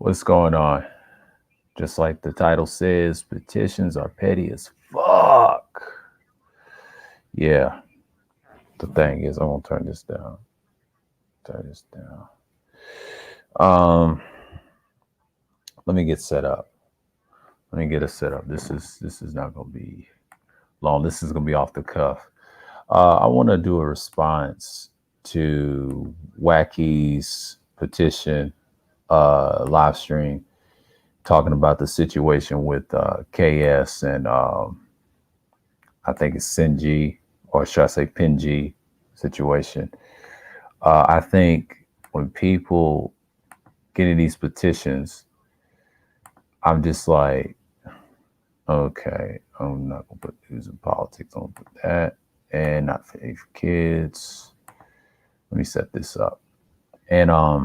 What's going on? Just like the title says, petitions are petty as fuck. Yeah, the thing is, I'm gonna turn this down. Turn this down. Um, Let me get set up. Let me get us set up. This is not gonna be long. This is gonna be off the cuff. I want to do a response to Wacky's petition live stream talking about the situation with KS and I think it's Sinji, or should I say Pinji situation. I think when people get in these petitions, I'm just like, okay, I'm not gonna put news and politics. I'm gonna put that, and not for kids. Let me set this up. And I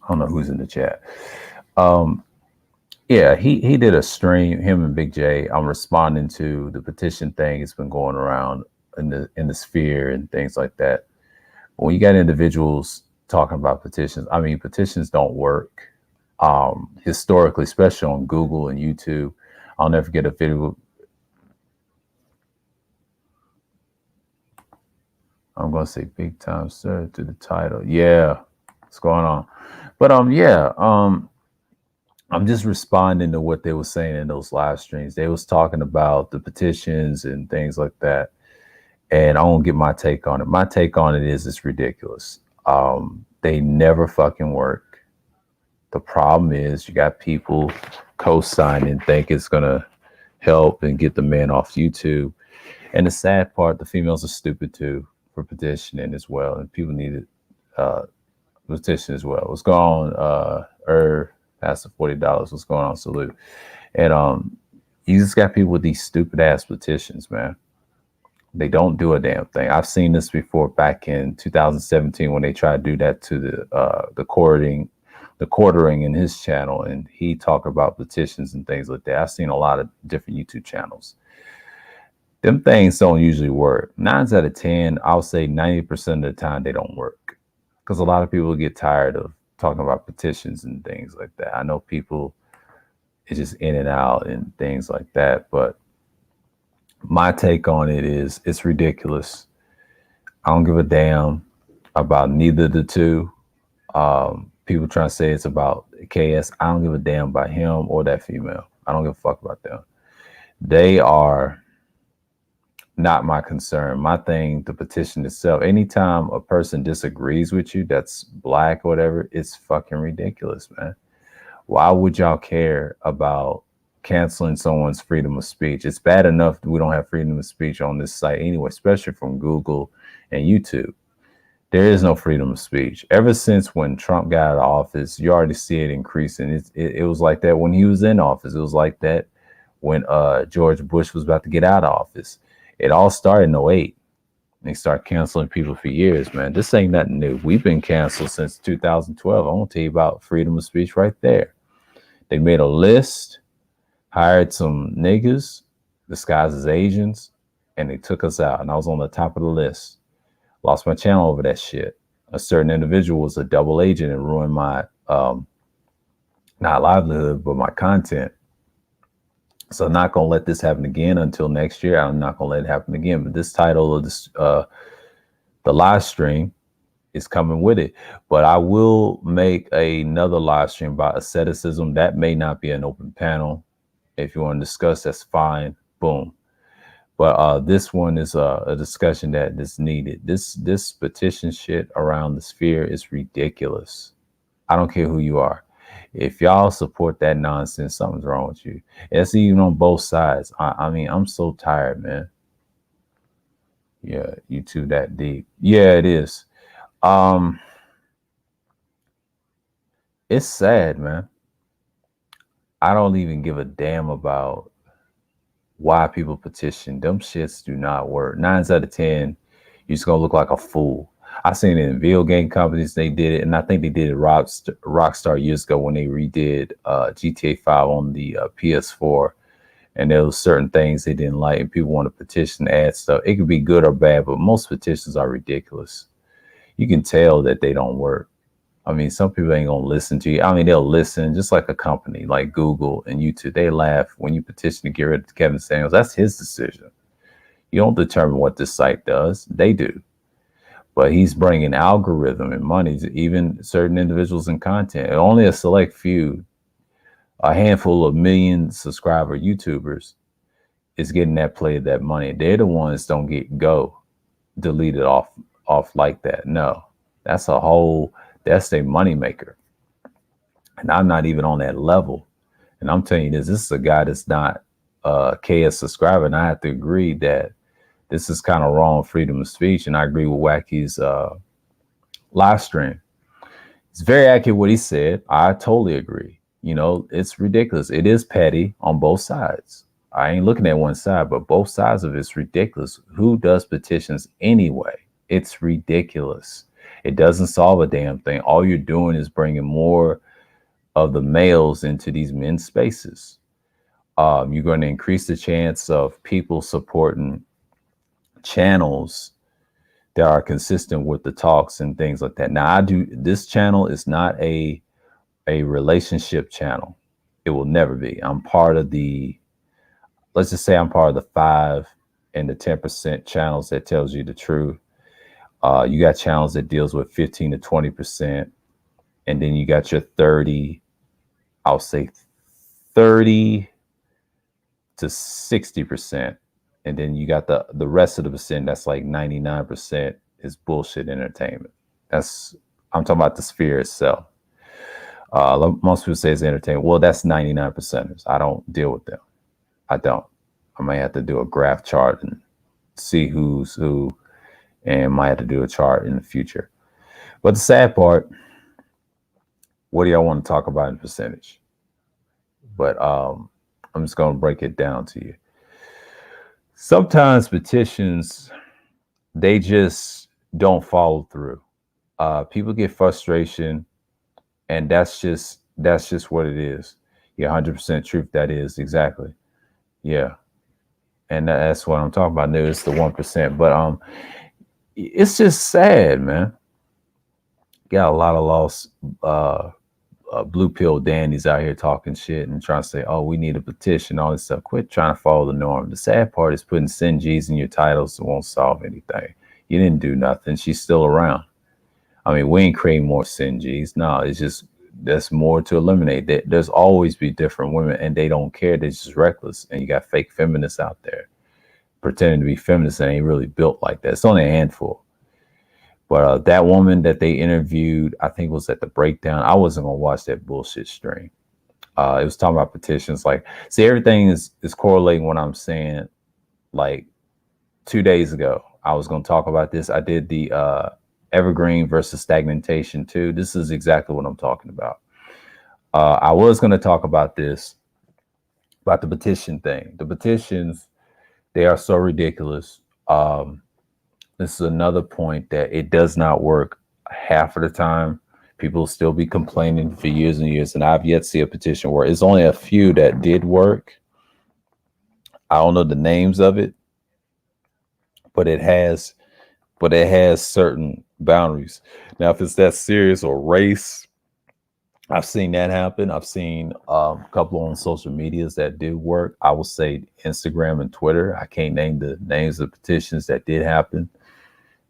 don't know who's in the chat. Um, yeah, he did a stream, him and Big J. I'm responding to the petition thing. It's been going around in the sphere and things like that. But when you got individuals talking about petitions, I mean, petitions don't work. Historically, especially on Google and YouTube, I'll never get a video. I'm gonna say big time, sir, to the title. Yeah, what's going on? But yeah, I'm just responding to what they were saying in those live streams. They was talking about the petitions and things like that. And I won't get my take on it. My take on it is it's ridiculous. They never fucking work. The problem is you got people co-signing, think it's gonna help and get the men off YouTube. And the sad part, the females are stupid too for petitioning as well. And people need to petition as well. What's going on? Past the $40. What's going on? Salute. And you just got people with these stupid ass petitions, man. They don't do a damn thing. I've seen this before back in 2017 when they tried to do that to the quartering in his channel, and he talked about petitions and things like that. I've seen a lot of different YouTube channels. Them things don't usually work. 9 out of 10, I'll say 90% of the time they don't work, because a lot of people get tired of talking about petitions and things like that. I know people, it's just in and out and things like that, but my take on it is it's ridiculous. I don't give a damn about neither of the two. People trying to say it's about KS. I don't give a damn about him or that female. I don't give a fuck about them. They are not my concern. My thing, the petition itself, anytime a person disagrees with you that's black or whatever, it's fucking ridiculous, man. Why would y'all care about canceling someone's freedom of speech? It's bad enough that we don't have freedom of speech on this site anyway, especially from Google and YouTube. There is no freedom of speech. Ever since when Trump got out of office, you already see it increasing. It was like that when he was in office. It was like that when George Bush was about to get out of office. It all started in 08. They start canceling people for years, man. This ain't nothing new. We've been canceled since 2012. I want to tell you about freedom of speech right there. They made a list, hired some niggas disguised as Asians, and they took us out. And I was on the top of the list. Lost my channel over that shit. A certain individual was a double agent and ruined my, not livelihood, but my content. So I'm not going to let this happen again until next year. I'm not going to let it happen again. But this title of this, the live stream is coming with it. But I will make another live stream about asceticism. That may not be an open panel. If you want to discuss, that's fine. Boom. But this one is a discussion that is needed. This petition shit around the sphere is ridiculous. I don't care who you are. If y'all support that nonsense, something's wrong with you. It's even on both sides. I mean, I'm so tired, man. Yeah, YouTube that deep. Yeah, it is. It's sad, man. I don't even give a damn about why people petition. Them shits do not work. 9 out of 10, you're just gonna look like a fool. I seen it in video game companies. They did it, and I think they did it Rockstar years ago when they redid GTA 5 on the PS4. And there was certain things they didn't like, and people want to petition, add stuff. It could be good or bad, but most petitions are ridiculous. You can tell that they don't work. I mean, some people ain't gonna listen to you. I mean, they'll listen, just like a company like Google and YouTube. They laugh when you petition to get rid of Kevin Samuels. That's his decision. You don't determine what this site does. They do. But he's bringing algorithm and money to even certain individuals in content. And only a select few, a handful of million subscriber YouTubers is getting that play, that money. They're the ones don't get deleted off like that. No, that's that's a money maker. And I'm not even on that level. And I'm telling you this is a guy that's not a KS subscriber. And I have to agree that this is kind of wrong freedom of speech. And I agree with Wacky's live stream. It's very accurate what he said. I totally agree. You know, it's ridiculous. It is petty on both sides. I ain't looking at one side, but both sides of it's ridiculous. Who does petitions anyway? It's ridiculous. It doesn't solve a damn thing. All you're doing is bringing more of the males into these men's spaces. You're going to increase the chance of people supporting channels that are consistent with the talks and things like that. Now, this channel is not a relationship channel. It will never be. I'm part of let's just say I'm part of the 5 and the 10% channels that tells you the truth. You got channels that deals with 15 to 20%. And then you got your 30, I'll say 30 to 60%. And then you got the rest of the percent that's like 99% is bullshit entertainment. I'm talking about the sphere itself. Most people say it's entertainment. Well, that's 99%ers. I don't deal with them. I don't. I might have to do a graph chart and see who's who, and might have to do a chart in the future. But the sad part, what do y'all want to talk about in percentage? But I'm just going to break it down to you. Sometimes petitions, they just don't follow through. People get frustration, and that's just what it is. Yeah, 100% truth. That is exactly. Yeah, and that's what I'm talking about. There is the 1%, but it's just sad, man. Got a lot of lost blue pill dandies out here talking shit and trying to say, oh, we need a petition, all this stuff. Quit trying to follow the norm. The sad part is putting Sin G's in your titles won't solve anything. You didn't do nothing. She's still around. I mean, we ain't creating more Sin G's. No, it's just there's more to eliminate. There's always be different women, and they don't care. They're just reckless. And you got fake feminists out there pretending to be feminists and ain't really built like that. It's only a handful. But that woman that they interviewed, I think was at the breakdown. I wasn't gonna watch that bullshit stream. It was talking about petitions. Like, see, everything is correlating what I'm saying. Like 2 days ago, I was gonna talk about this. I did the evergreen versus stagnation too. This is exactly what I'm talking about. I was gonna talk about this, about the petition thing. The petitions, they are so ridiculous. This is another point that it does not work half of the time. People still be complaining for years and years, and I've yet to see a petition work. It's only a few that did work. I don't know the names of it, but it has certain boundaries. Now, if it's that serious or race, I've seen that happen. I've seen a couple on social medias that did work. I will say Instagram and Twitter. I can't name the names of petitions that did happen.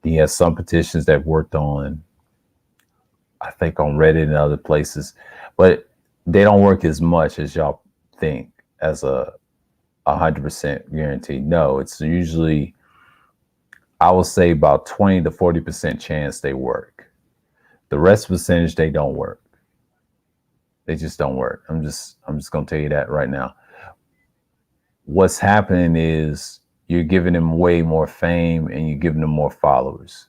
He has some petitions that worked on, I think, on Reddit and other places, but they don't work as much as y'all think as a 100% guarantee. No, it's usually, I will say, about 20 to 40% chance they work. The rest percentage, they don't work. They just don't work. I'm just gonna tell you that right now. What's happening is you're giving him way more fame and you're giving him more followers.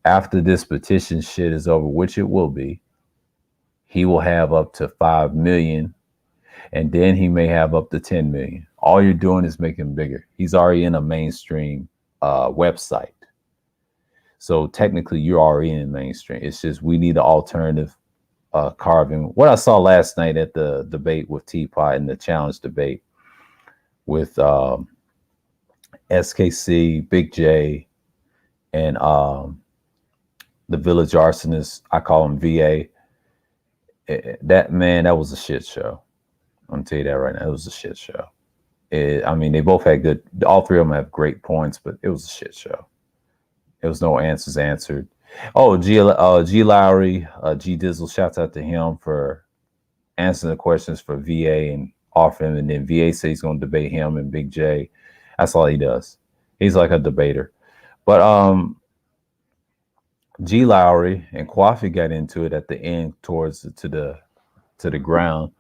After this petition shit is over, which it will be, he will have up to 5 million, and then he may have up to 10 million. All you're doing is making him bigger. He's already in a mainstream website. So technically you're already in mainstream. It's just we need an alternative carving. What I saw last night at the debate with Teapot and the challenge debate with SKC, Big J, and the village arsonist. I call him VA. That man, that was a shit show. I'm gonna tell you that right now. It was a shit show. I mean, they both had good. All three of them have great points, but it was a shit show. There was no answers answered. Oh, G Lowry, G Dizzle. Shouts out to him for answering the questions for VA and offer him, and then VA says he's gonna debate him and Big J. That's all he does. He's like a debater. But G Lowry and Kwafi got into it at the end towards to the ground.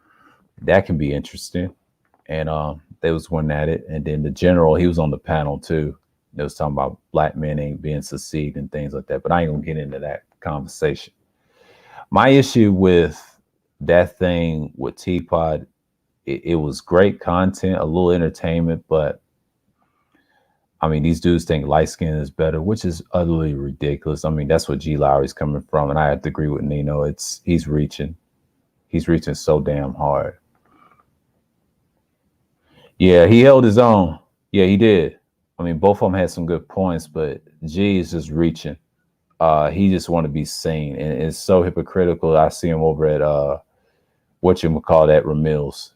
That can be interesting. And they was one at it. And then the general, he was on the panel too. They was talking about black men ain't being succeed and things like that. But I ain't gonna get into that conversation. My issue with that thing with Teapot, it was great content, a little entertainment, but I mean, these dudes think light skin is better, which is utterly ridiculous. I mean, that's what G Lowry's coming from, and I have to agree with Nino. He's reaching so damn hard. Yeah, he held his own. Yeah, he did. I mean, both of them had some good points, but G is just reaching. He just want to be seen, and it's so hypocritical. I see him over at whatchamacallit, Ramil's,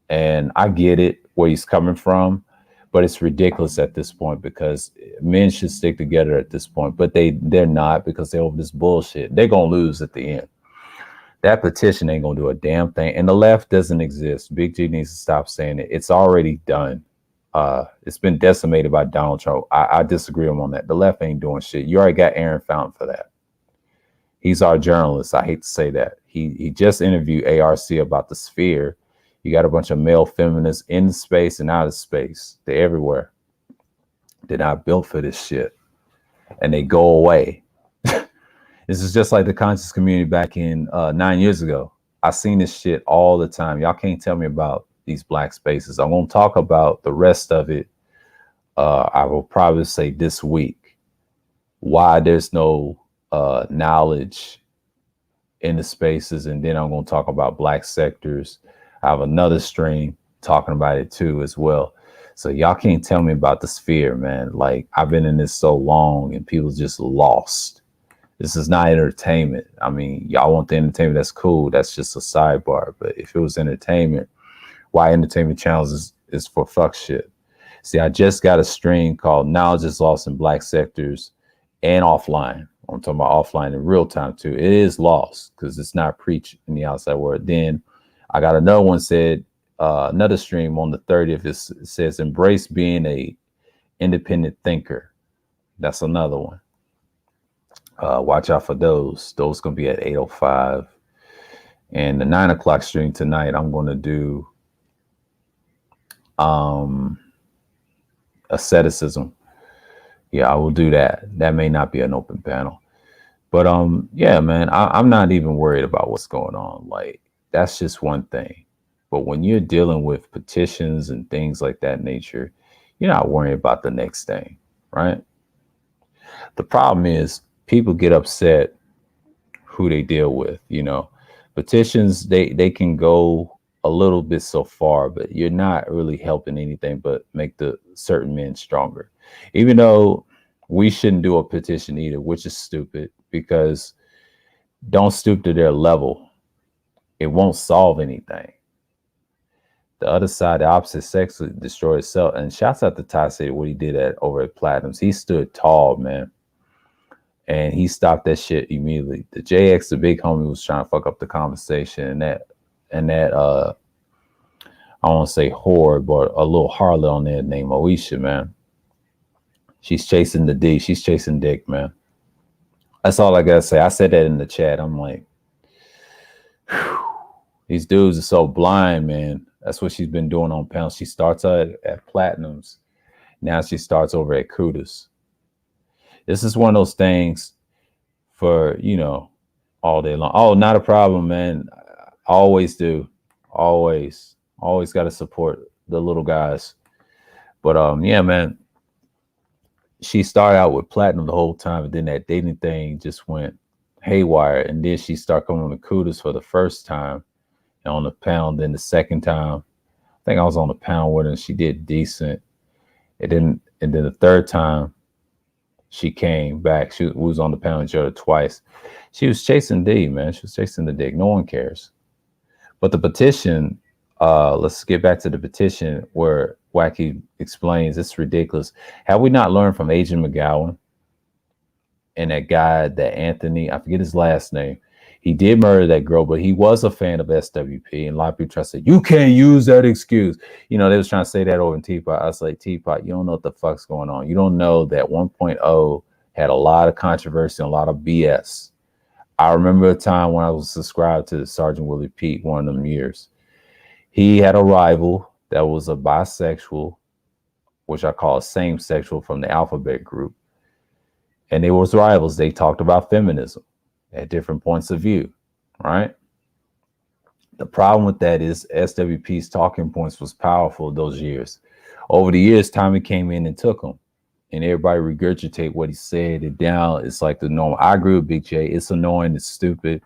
and I get it where he's coming from. But it's ridiculous at this point because men should stick together at this point. But they're not because they're over this bullshit. They're going to lose at the end. That petition ain't going to do a damn thing. And the left doesn't exist. Big G needs to stop saying it. It's already done. It's been decimated by Donald Trump. I disagree with him on that. The left ain't doing shit. You already got Aaron Fountain for that. He's our journalist. I hate to say that. He just interviewed ARC about the sphere. You got a bunch of male feminists in space and out of space. They're everywhere. They're not built for this shit. And they go away. This is just like the conscious community back in 9 years ago. I seen this shit all the time. Y'all can't tell me about these black spaces. I'm going to talk about the rest of it. I will probably say this week why there's no knowledge in the spaces. And then I'm going to talk about black sectors. I have another stream talking about it too as well. So y'all can't tell me about the sphere, man. Like, I've been in this so long and people just lost. This is not entertainment. I mean, y'all want the entertainment, that's cool. That's just a sidebar. But if it was entertainment, why entertainment channels is for fuck shit. See, I just got a stream called Knowledge is Lost in Black Sectors and Offline. I'm talking about offline in real time too. It is lost because it's not preached in the outside world. Then I got another one said, another stream on the 30th. It says, embrace being a independent thinker. That's another one. Watch out for those. Those going to be at 8:05. And the 9 o'clock stream tonight, I'm going to do asceticism. Yeah, I will do that. That may not be an open panel. But yeah, man, I'm not even worried about what's going on. Like, that's just one thing. But when you're dealing with petitions and things like that nature, you're not worrying about the next thing, right? The problem is people get upset who they deal with, you know. Petitions, they can go a little bit so far, but you're not really helping anything but make the certain men stronger. Even though we shouldn't do a petition either, which is stupid, because don't stoop to their level. It won't solve anything. The other side, the opposite sex, would destroy itself. And shouts out to Ty City, what he did over at Platinums. He stood tall, man. And he stopped that shit immediately. The JX, the big homie, was trying to fuck up the conversation. And that I don't want to say whore, but a little harlot on there named Moesha, man. She's chasing the D. She's chasing dick, man. That's all I got to say. I said that in the chat. I'm like, whew. These dudes are so blind, man. That's what she's been doing on panels. She starts out at Platinums. Now she starts over at Kudas. This is one of those things for, you know, all day long. Oh, not a problem, man. I always do. Always got to support the little guys. But yeah, man. She started out with Platinum the whole time, and then that dating thing just went haywire. And then she started coming on the Kudas for the first time. On the panel, then the second time, I think I was on the panel with her and she did decent. And then the third time, She came back. We was on the panel with each other twice. She was chasing D, man. She was chasing the dick. No one cares. But the petition, let's get back to the petition where Wacky explains it's ridiculous. Have we not learned from Agent McGowan and that guy, that Anthony, I forget his last name. He did murder that girl, but he was a fan of SWP. And a lot of people try to say, you can't use that excuse. You know, they was trying to say that over in Teapot. I was like, Teapot, you don't know what the fuck's going on. You don't know that 1.0 had a lot of controversy and a lot of BS. I remember a time when I was subscribed to Sergeant Willie Pete one of them years. He had a rival that was a bisexual, which I call a same sexual from the alphabet group. And they was rivals. They talked about feminism at different points of view, right? The problem with that is SWP's talking points was powerful those years. Over the years, Tommy came in and took them. And everybody regurgitate what he said. And now it's like the norm. I agree with Big J. It's annoying. It's stupid.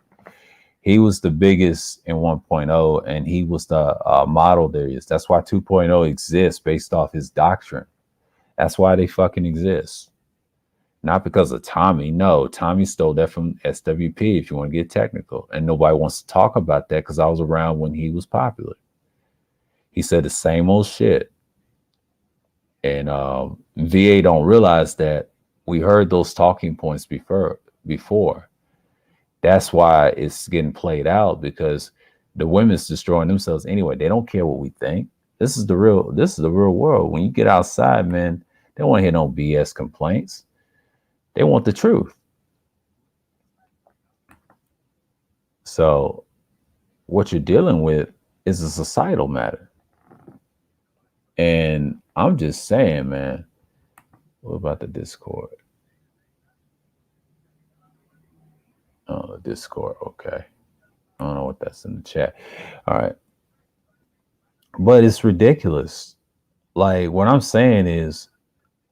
He was the biggest in 1.0, and he was the model there is. That's why 2.0 exists based off his doctrine. That's why they fucking exist. Not because of Tommy. No, Tommy stole that from SWP, if you want to get technical. And nobody wants to talk about that because I was around when he was popular. He said the same old shit. And VA don't realize that we heard those talking points before. That's why it's getting played out, because the women's destroying themselves anyway. They don't care what we think. This is the real world. When you get outside, man, they don't want to hear no BS complaints. They want the truth. So what you're dealing with is a societal matter. And I'm just saying, man, what about the Discord? Oh, the Discord. Okay. I don't know what that's in the chat. All right. But it's ridiculous. Like, what I'm saying is,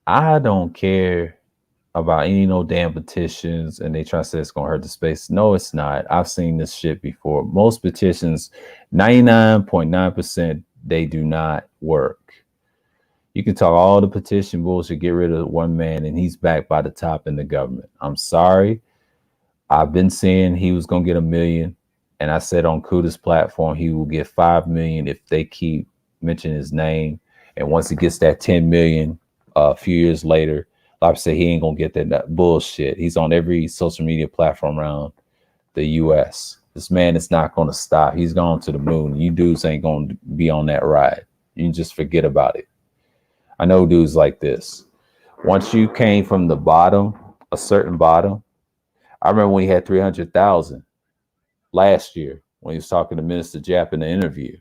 I don't care about any no damn petitions, and they try to say it's gonna hurt the space. No, it's not. I've seen this shit before. Most petitions, 99.9%, they do not work. You can talk all the petition bullshit, get rid of one man, and he's backed by the top in the government. I'm sorry. I've been saying he was gonna get 1 million, and I said on Kuda's platform he will get 5 million if they keep mentioning his name. And once he gets that 10 million, a few years later, like I said, he ain't gonna get that bullshit. He's on every social media platform around the US. This man is not gonna stop. He's gone to the moon. You dudes ain't gonna be on that ride. You can just forget about it. I know dudes like this. Once you came from the bottom, a certain bottom, I remember when he had 300,000 last year when he was talking to Minister Japp in the interview.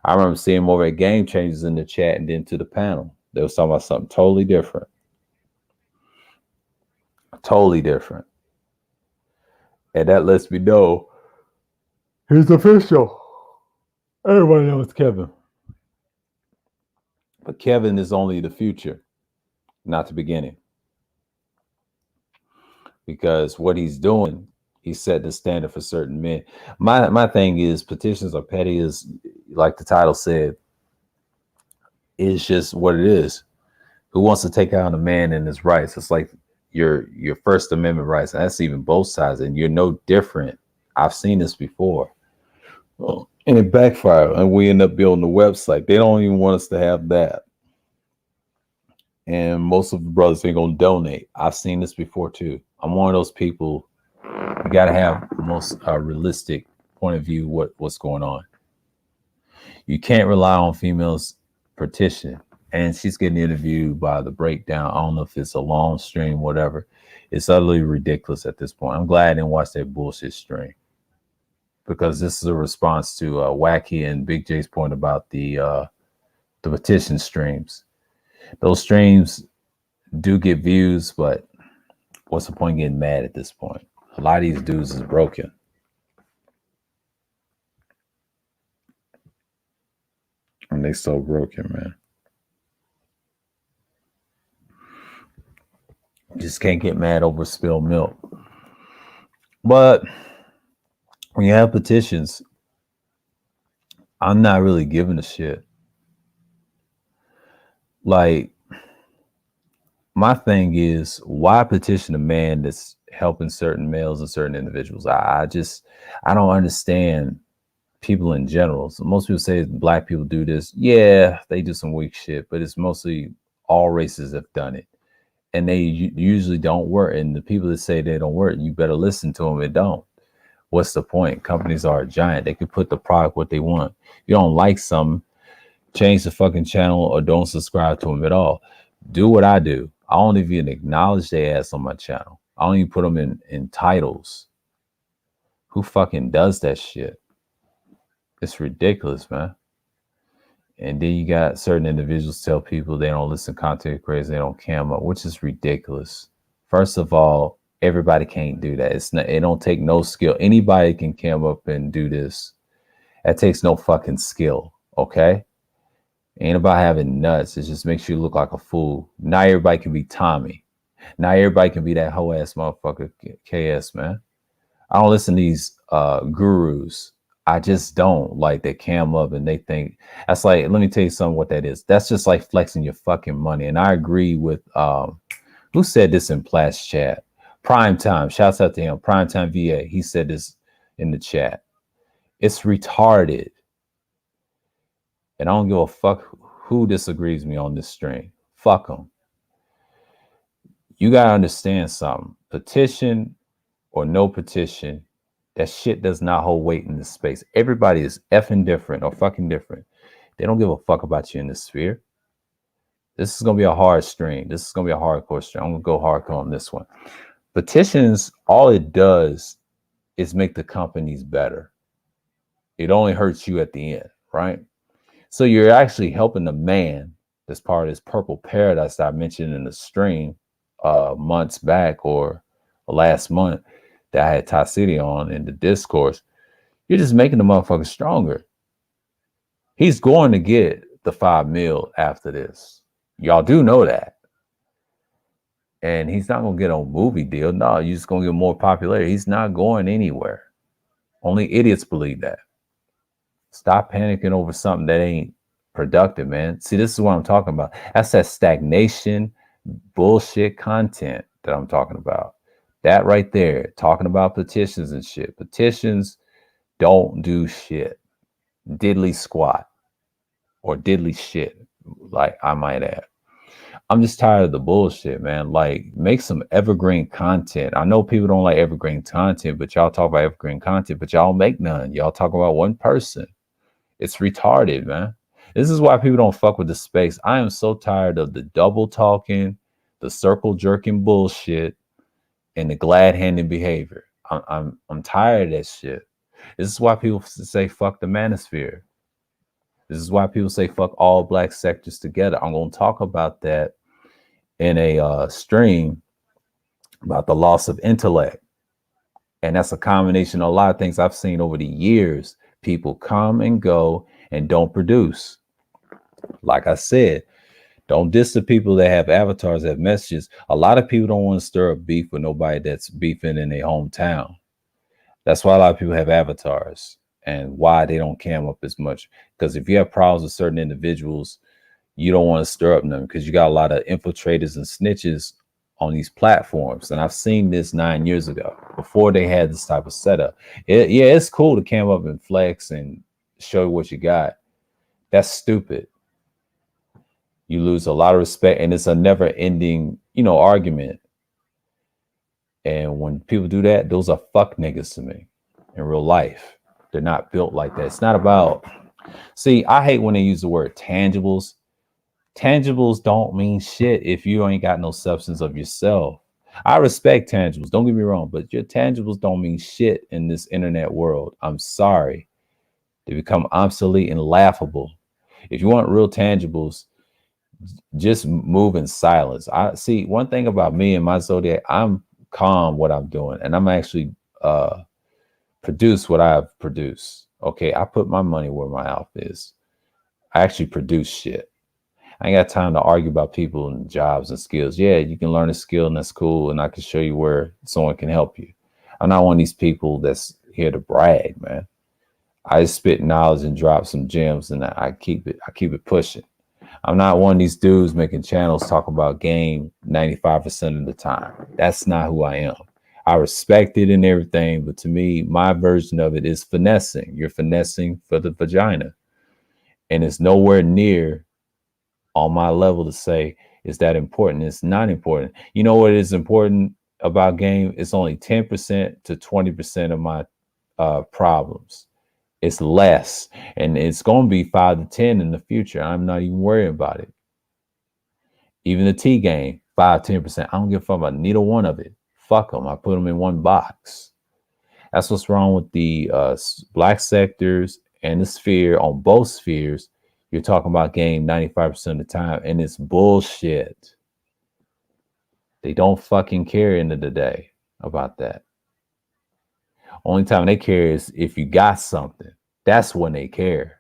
I remember seeing him over at Game Changers in the chat and then to the panel. They was talking about something totally different. Totally different. And that lets me know he's official. Everybody knows Kevin. But Kevin is only the future, not the beginning. Because what he's doing, he set the standard for certain men. My thing is, petitions are petty, is like the title said, it's just what it is. Who wants to take out a man and his rights? It's like your First Amendment rights. And that's even both sides, and you're no different. I've seen this before. And it backfired, and we end up building a website. They don't even want us to have that. And most of the brothers ain't gonna donate. I've seen this before too. I'm one of those people. You gotta have the most realistic point of view what's going on. You can't rely on females petition. And she's getting interviewed by the breakdown. I don't know if it's a long stream, whatever. It's utterly ridiculous at this point. I'm glad I didn't watch that bullshit stream, because this is a response to Wacky and Big J's point about the petition streams. Those streams do get views, but what's the point of getting mad at this point? A lot of these dudes is broken. And they so broken, man. Just can't get mad over spilled milk. But when you have petitions, I'm not really giving a shit. Like, my thing is, why petition a man that's helping certain males and certain individuals? I don't understand people in general. So most people say black people do this. Yeah, they do some weak shit, but it's mostly all races have done it. And they usually don't work. And the people that say they don't work, you better listen to them. It don't. What's the point? Companies are a giant. They can put the product what they want. You don't like something, change the fucking channel or don't subscribe to them at all. Do what I do. I don't even acknowledge their ass on my channel. I don't even put them in titles. Who fucking does that shit? It's ridiculous, man. And then you got certain individuals tell people they don't listen to content creators, they don't cam up, which is ridiculous. First of all, everybody can't do that. It don't take no skill. Anybody can cam up and do this. That takes no fucking skill, okay? Ain't about having nuts. It just makes you look like a fool. Not everybody can be Tommy. Not everybody can be that whole ass motherfucker KS, man. I don't listen to these gurus. I just don't. Like, they cam up and they think that's like, let me tell you something what that is. That's just like flexing your fucking money. And I agree with who said this in Platt's chat? Prime Time. Shouts out to him. Prime Time VA. He said this in the chat. It's retarded. And I don't give a fuck who disagrees with me on this stream. Fuck them. You gotta understand something. Petition or no petition, that shit does not hold weight in this space. Everybody is effing different or fucking different. They don't give a fuck about you in this sphere. This is gonna be a hard stream. This is gonna be a hardcore stream. I'm gonna go hardcore on this one. Petitions, all it does is make the companies better. It only hurts you at the end, right? So you're actually helping the man that's part of this purple paradise that I mentioned in the stream months back or last month that I had Ty City on in the discourse. You're just making the motherfucker stronger. He's going to get the $5 million after this. Y'all do know that. And he's not going to get a movie deal. No, you're just going to get more popularity. He's not going anywhere. Only idiots believe that. Stop panicking over something that ain't productive, man. See, this is what I'm talking about. That's that stagnation, bullshit content that I'm talking about. That right there, talking about petitions and shit. Petitions don't do shit. Diddly squat or diddly shit, like I might add. I'm just tired of the bullshit, man. Like, make some evergreen content. I know people don't like evergreen content, but y'all talk about evergreen content, but y'all make none. Y'all talk about one person. It's retarded, man. This is why people don't fuck with the space. I am so tired of the double talking, the circle jerking bullshit, and the glad handing behavior. I'm tired of that shit. This is why people say fuck the manosphere. This is why people say fuck all black sectors together. I'm gonna talk about that in a stream about the loss of intellect. And that's a combination of a lot of things I've seen over the years. People come and go and don't produce. Like I said, don't diss the people that have avatars, that have messages. A lot of people don't want to stir up beef with nobody that's beefing in their hometown. That's why a lot of people have avatars and why they don't cam up as much. Because if you have problems with certain individuals, you don't want to stir up them because you got a lot of infiltrators and snitches on these platforms. And I've seen this 9 years ago before they had this type of setup. Yeah, it's cool to cam up and flex and show what you got. That's stupid. You lose a lot of respect and it's a never ending, argument. And when people do that, those are fuck niggas to me in real life. They're not built like that. It's not about, see, I hate when they use the word tangibles. Tangibles don't mean shit if you ain't got no substance of yourself. I respect tangibles, don't get me wrong, but your tangibles don't mean shit in this internet world. I'm sorry. They become obsolete and laughable. If you want real tangibles, just move in silence. I see one thing about me and my zodiac, I'm calm what I'm doing, and I'm actually produce what I've produced. Okay, I put my money where my mouth is. I actually produce shit. I ain't got time to argue about people and jobs and skills. Yeah, you can learn a skill and that's cool, and I can show you where someone can help you. I'm not one of these people that's here to brag, man. I just spit knowledge and drop some gems, and I keep it pushing. I'm not one of these dudes making channels talk about game 95% of the time. That's not who I am. I respect it and everything, but to me, my version of it is finessing. You're finessing for the vagina. And it's nowhere near on my level to say, is that important? It's not important. You know what is important about game? It's only 10% to 20% of my problems. It's less, and it's going to be 5 to 10 in the future. I'm not even worried about it. Even the T game, 5-10%. I don't give a fuck about neither one of it. Fuck them. I put them in one box. That's what's wrong with the black sectors and the sphere. On both spheres, you're talking about game 95% of the time, and it's bullshit. They don't fucking care end of the day about that. Only time they care is if you got something. That's when they care.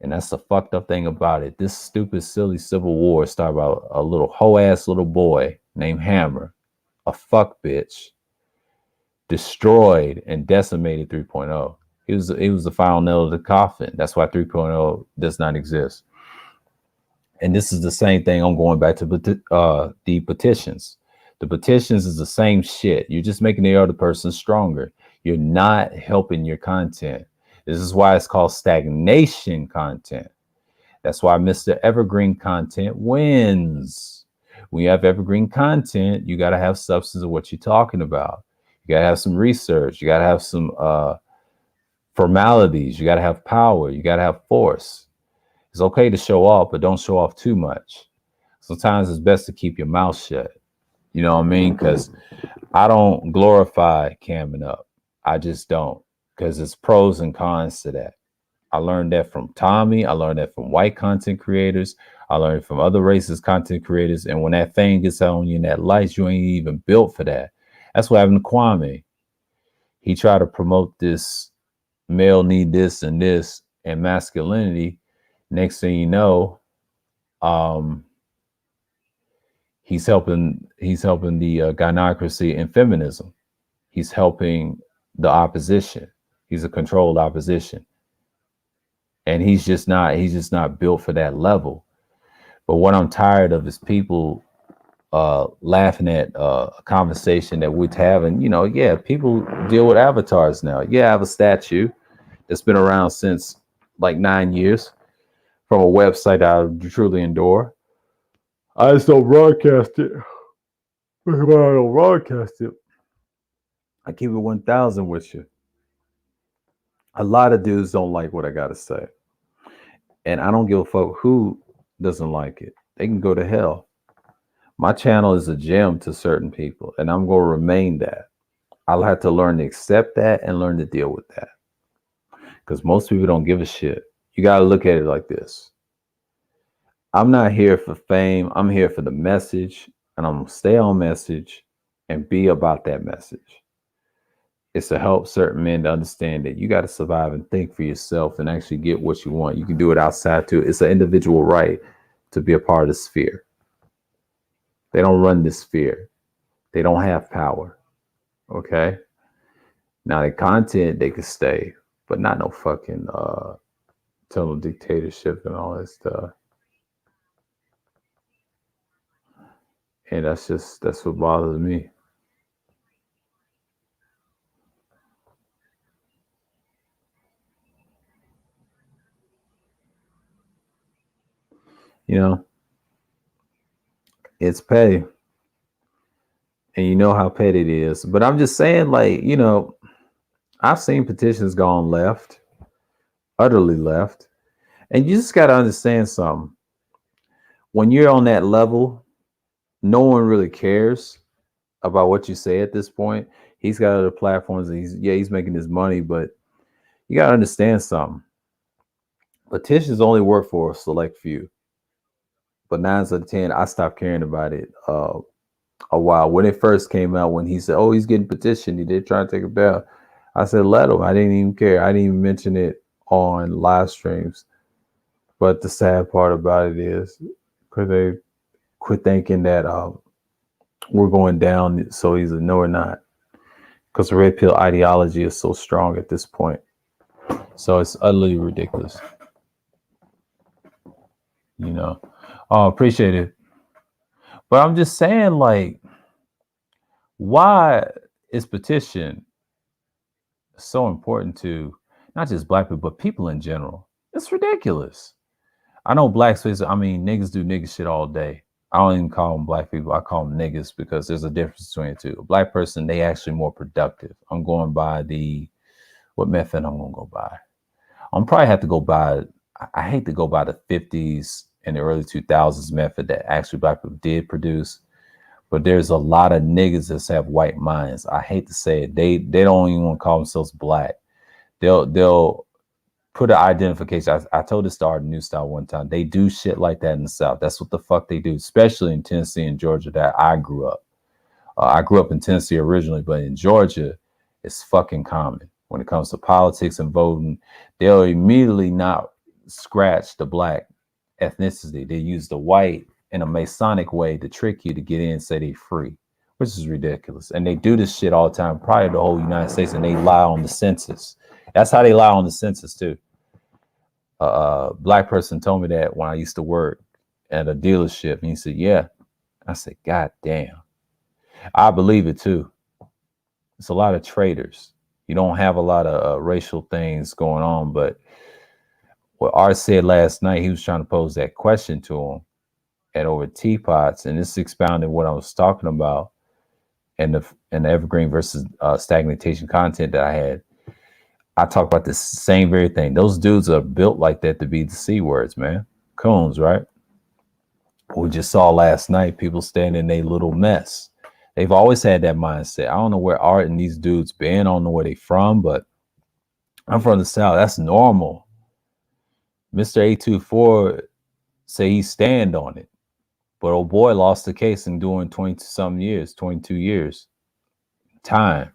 And that's the fucked up thing about it. This stupid, silly civil war started by a little hoe-ass little boy named Hammer, a fuck bitch, destroyed and decimated 3.0. It was the final nail of the coffin. That's why 3.0 does not exist. And this is the same thing. I'm going back to the petitions. The petitions is the same shit. You're just making the other person stronger. You're not helping your content. This is why it's called stagnation content. That's why Mr. Evergreen content wins. When you have evergreen content, you got to have substance of what you're talking about. You got to have some research. You got to have some formalities. You got to have power. You got to have force. It's okay to show off, but don't show off too much. Sometimes it's best to keep your mouth shut. You know what I mean? Because I don't glorify camming up. I just don't. Because it's pros and cons to that. I learned that from Tommy. I learned that from white content creators. I learned from other racist content creators. And when that thing gets on you in that light, you ain't even built for that. That's what happened to Kwame. He tried to promote this male need this and masculinity. Next thing you know, he's helping the gynocracy and feminism. He's helping the opposition. He's a controlled opposition. And he's just not built for that level. But what I'm tired of is people laughing at a conversation that we're having. You know, yeah, people deal with avatars now. Yeah, I have a statue that's been around since like 9 years from a website I truly adore. I just don't broadcast it. I don't broadcast it. I keep it 1,000 with you. A lot of dudes don't like what I got to say. And I don't give a fuck who doesn't like it. They can go to hell. My channel is a gem to certain people, and I'm going to remain that. I'll have to learn to accept that and learn to deal with that. Because most people don't give a shit. You got to look at it like this. I'm not here for fame. I'm here for the message, and I'm going to stay on message and be about that message. It's to help certain men to understand that you got to survive and think for yourself and actually get what you want. You can do it outside too. It's an individual right to be a part of the sphere. They don't run this sphere. They don't have power. Okay? Now, the content, they could stay, but not no fucking total dictatorship and all that stuff. And that's what bothers me. You know, it's petty. And you know how petty it is. But I'm just saying, like, you know, I've seen petitions gone left, utterly left. And you just got to understand something. When you're on that level, no one really cares about what you say at this point. He's got other platforms. And he's making his money, but you got to understand something. Petitions only work for a select few. But 9 out of 10, I stopped caring about it a while. When it first came out, when he said, oh, he's getting petitioned, he did try to take a bail. I said, let him. I didn't even care. I didn't even mention it on live streams. But the sad part about it is, because they quit thinking that we're going down so easily. No, we're not. Because the red pill ideology is so strong at this point. So it's utterly ridiculous. you know. Oh, appreciate it. But I'm just saying, like, why is petition so important to not just black people, but people in general? It's ridiculous. I know black space, I mean, niggas do nigga shit all day. I don't even call them black people. I call them niggas because there's a difference between the two. A black person, they actually more productive. I'm going by what method I'm going to go by? I'm probably have to go by, I hate to go by the 50s and the early 2000s method that actually black people did produce. But there's a lot of niggas that have white minds. I hate to say it. They don't even want to call themselves black. They'll put an identification. I told this to our new style one time. They do shit like that in the South. That's what the fuck they do, especially in Tennessee and Georgia that I grew up. I grew up in Tennessee originally, but in Georgia, it's fucking common. When it comes to politics and voting, they'll immediately not scratch the black ethnicity. They use the white in a Masonic way to trick you to get in and say they free, which is ridiculous. And they do this shit all the time, probably the whole United States, and they lie on the census. That's how they lie on the census too. Black person told me that when I used to work at a dealership, and he said, "Yeah." I said, "God damn." I believe it too. It's a lot of traitors. You don't have a lot of racial things going on, but what Art said last night, he was trying to pose that question to him at over teapots, and this expounded what I was talking about and the evergreen versus stagnation content that I had. I talk about the same very thing. Those dudes are built like that to be the C words, man. Coons, right? We just saw last night people standing in a little mess. They've always had that mindset. I don't know where Art and these dudes been. I don't know where they from, but I'm from the South. That's normal. Mr. 824 say he stand on it. But old boy lost the case in doing 20-something years, 22 years. Time.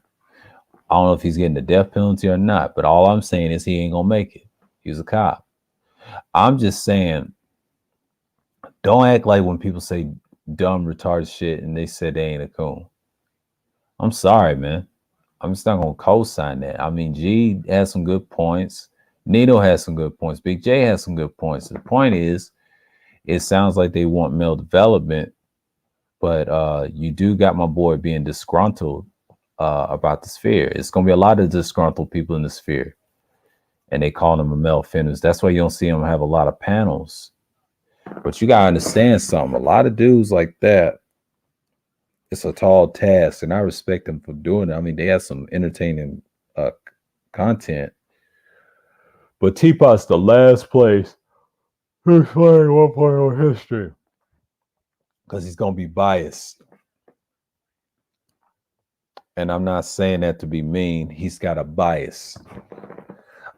I don't know if he's getting the death penalty or not, but all I'm saying is he ain't gonna make it. He was a cop. I'm just saying, don't act like when people say dumb, retarded shit and they said they ain't a coon. I'm sorry, man. I'm just not gonna co-sign that. I mean, G has some good points. Nito has some good points. Big J has some good points. The point is, it sounds like they want male development, but you do got my boy being disgruntled about the sphere. It's going to be a lot of disgruntled people in the sphere, and they call them a male feminist. That's why you don't see them have a lot of panels. But you got to understand something. A lot of dudes like that, it's a tall task, and I respect them for doing it. I mean, they have some entertaining content. But Teapot's the last place to explain 1.0 history because he's going to be biased. And I'm not saying that to be mean. He's got a bias.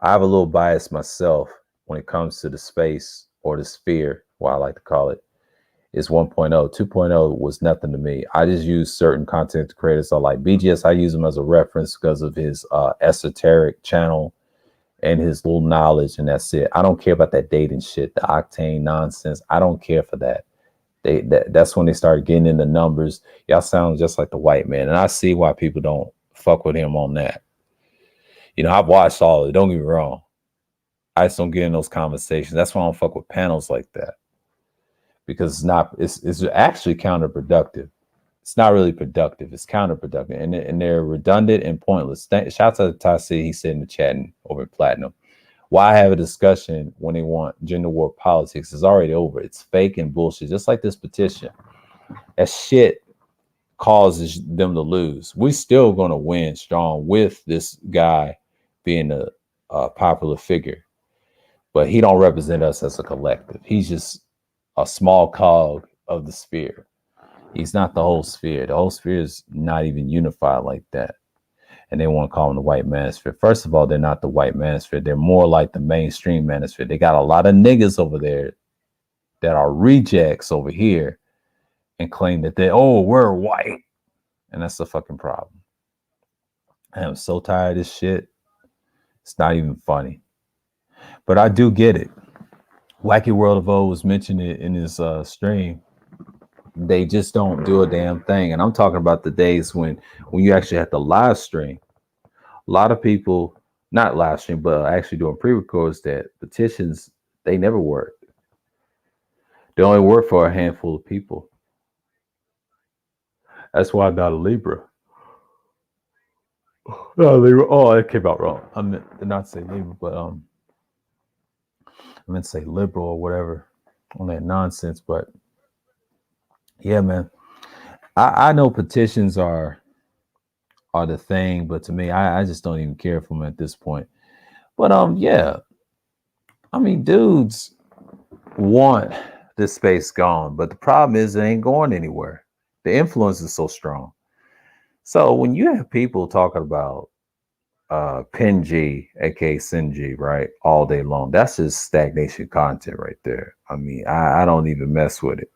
I have a little bias myself when it comes to the space or the sphere, what I like to call it. It's 1.0. 2.0 was nothing to me. I just use certain content creators. I like BGS. I use him as a reference because of his esoteric channel and his little knowledge, and that's it. I don't care about that dating shit, the octane nonsense. I don't care for that. That's when they started getting into numbers. Y'all sound just like the white man, and I see why people don't fuck with him on that. You know, I've watched all of it. Don't get me wrong. I just don't get in those conversations. That's why I don't fuck with panels like that, because it's actually counterproductive. It's not really productive. It's counterproductive, and they're redundant and pointless. Shouts out to Tasi. He said in the chat over at Platinum. Why have a discussion when they want gender war politics? It's already over. It's fake and bullshit. Just like this petition. That shit causes them to lose. We're still going to win strong with this guy being a popular figure. But he don't represent us as a collective. He's just a small cog of the sphere. He's not the whole sphere. The whole sphere is not even unified like that. And they want to call them the white manosphere. First of all, they're not the white manosphere. They're more like the mainstream manosphere. They got a lot of niggas over there that are rejects over here and claim that we're white. And that's the fucking problem. I am so tired of this shit. It's not even funny. But I do get it. Wacky World of O was mentioning it in his stream. They just don't do a damn thing. And I'm talking about the days when you actually have to live stream. A lot of people, not live stream, but actually doing pre-records that petitions, they never worked. They only work for a handful of people. That's why I'm not a Libra. No, Libra. Oh, it came out wrong. I meant not to say Libra, but I meant to say liberal or whatever on that nonsense. But yeah, man, I know petitions are the thing, but to me, I just don't even care for them at this point. But yeah, I mean, dudes want this space gone, but the problem is it ain't going anywhere. The influence is so strong. So when you have people talking about Pin G, aka Sin G, right, all day long, that's just stagnation content right there. I mean, I don't even mess with it.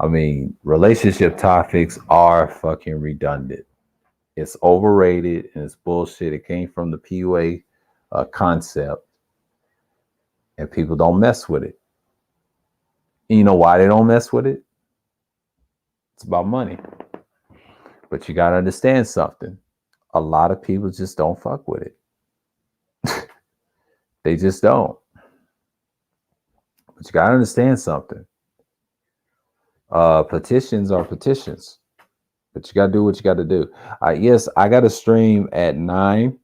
I mean, relationship topics are fucking redundant. It's overrated and it's bullshit. It came from the PUA concept, and people don't mess with it. And you know why they don't mess with it? It's about money. But you got to understand something. A lot of people just don't fuck with it. They just don't. But you got to understand something. Petitions are petitions. But you got to do what you got to do. Yes, I got to stream at 9.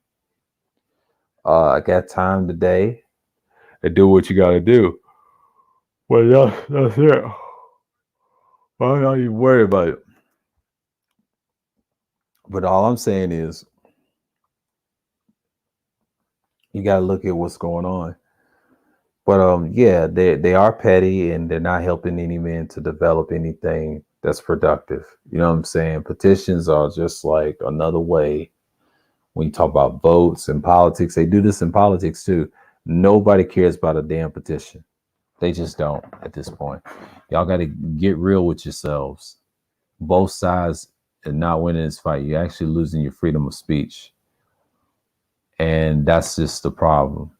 I got time today to do what you got to do. Well, that's it. I'm not even worried about it. But all I'm saying is, you got to look at what's going on. But yeah, they are petty and they're not helping any men to develop anything that's productive. You know what I'm saying? Petitions are just like another way. When you talk about votes and politics, they do this in politics too. Nobody cares about a damn petition. They just don't at this point. Y'all got to get real with yourselves. Both sides are not winning this fight. You're actually losing your freedom of speech. And that's just the problem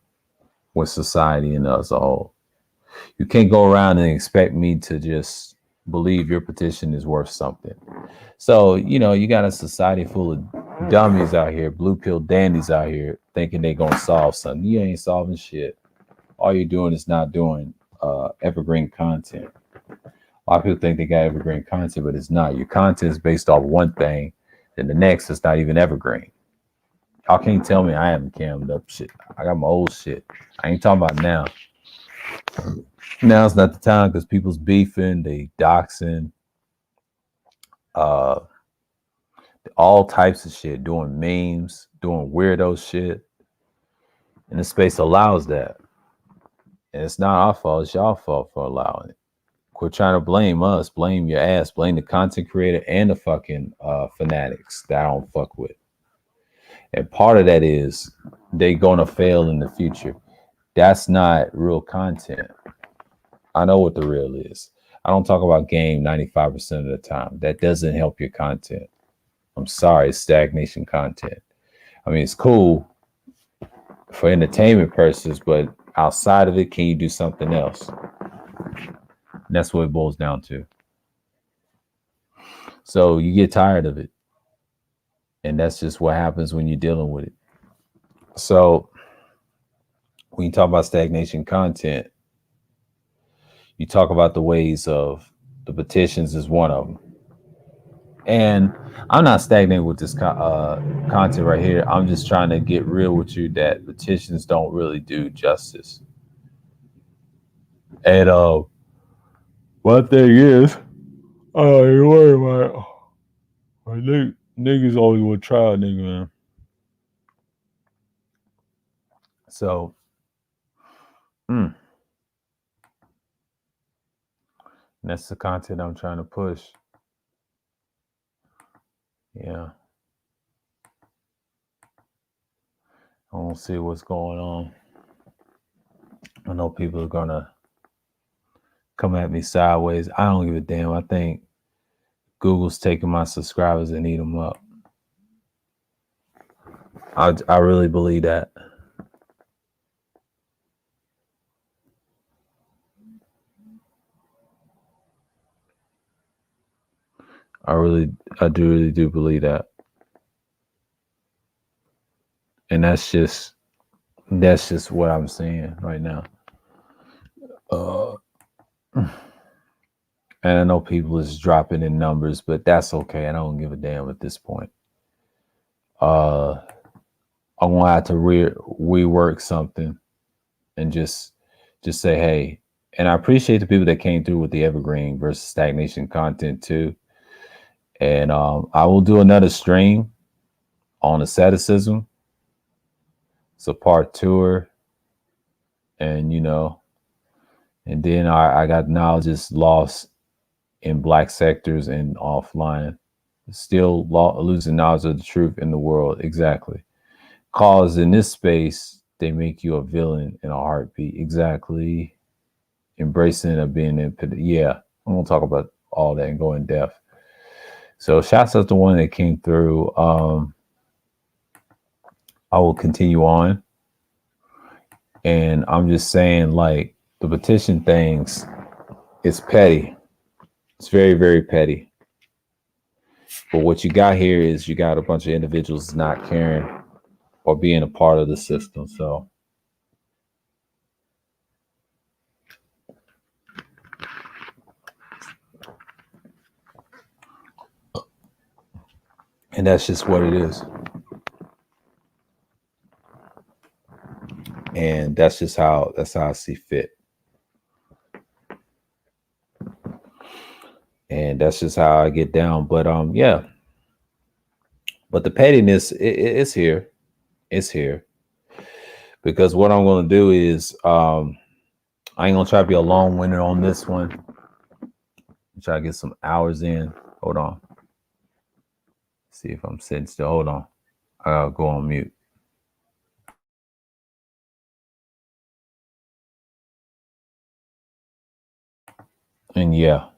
with society and as a whole. You can't go around and expect me to just believe your petition is worth something. So, you got a society full of dummies out here, blue pill dandies out here thinking they're going to solve something. You ain't solving shit. All you're doing is not doing evergreen content. A lot of people think they got evergreen content, but it's not. Your content is based off one thing, then the next is not even evergreen. Y'all can't tell me I haven't cammed up shit. I got my old shit. I ain't talking about now. Now's not the time because people's beefing, they doxing, all types of shit, doing memes, doing weirdo shit. And the space allows that. And it's not our fault, it's y'all fault for allowing it. Quit trying to blame us, blame your ass, blame the content creator and the fucking fanatics that I don't fuck with. And part of that is they gonna fail in the future. That's not real content. I know what the real is. I don't talk about game 95% of the time. That doesn't help your content. I'm sorry, it's stagnation content. I mean, it's cool for entertainment purposes, but outside of it, can you do something else? And that's what it boils down to. So you get tired of it. And that's just what happens when you're dealing with it. So when you talk about stagnation content, you talk about the ways of the petitions is one of them. And I'm not stagnating with this content right here. I'm just trying to get real with you that petitions don't really do justice. And one thing is, you worry about niggas always will try a nigga, man. So, that's the content I'm trying to push. Yeah. I don't see what's going on. I know people are gonna come at me sideways. I don't give a damn. I think Google's taking my subscribers and eat them up. I really believe that. I do really believe that. And that's just what I'm saying right now. And I know people is dropping in numbers, but that's okay. I don't give a damn at this point. I'm gonna have to rework something and just say, hey. And I appreciate the people that came through with the evergreen versus stagnation content too. And I will do another stream on asceticism. It's a part tour, and and then I got knowledge is lost in black sectors and offline. Still losing knowledge of the truth in the world. Exactly. Cause in this space, they make you a villain in a heartbeat. Exactly. Embracing of being in. Yeah, I'm gonna talk about all that and go in depth. So shouts out to one that came through. I will continue on. And I'm just saying, like, the petition things, it's petty. It's very, very petty. But what you got here is you got a bunch of individuals not caring or being a part of the system. So and that's just what it is. And that's how I see fit. And that's just how I get down. But yeah. But the pettiness it's here. It's here. Because what I'm gonna do is I ain't gonna try to be a long winded on this one. Try to get some hours in. Hold on. See if I'm sitting still. Hold on. I'll go on mute. And yeah,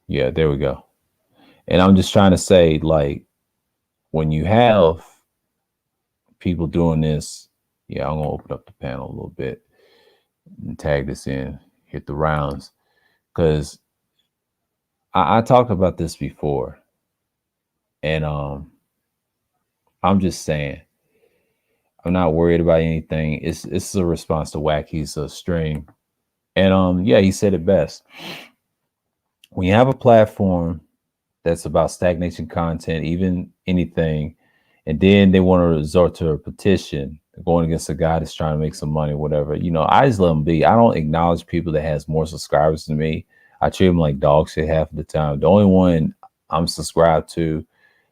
there we go. And I'm just trying to say, like, when you have people doing this, yeah, I'm gonna open up the panel a little bit and tag this in, hit the rounds, because I talked about this before, and I'm just saying, I'm not worried about anything. It's a response to Wacky's stream, and yeah, he said it best. When you have a platform that's about stagnation content, even anything, and then they want to resort to a petition going against a guy that's trying to make some money, whatever. I just let them be. I don't acknowledge people that has more subscribers than me. I treat them like dog shit half of the time. The only one I'm subscribed to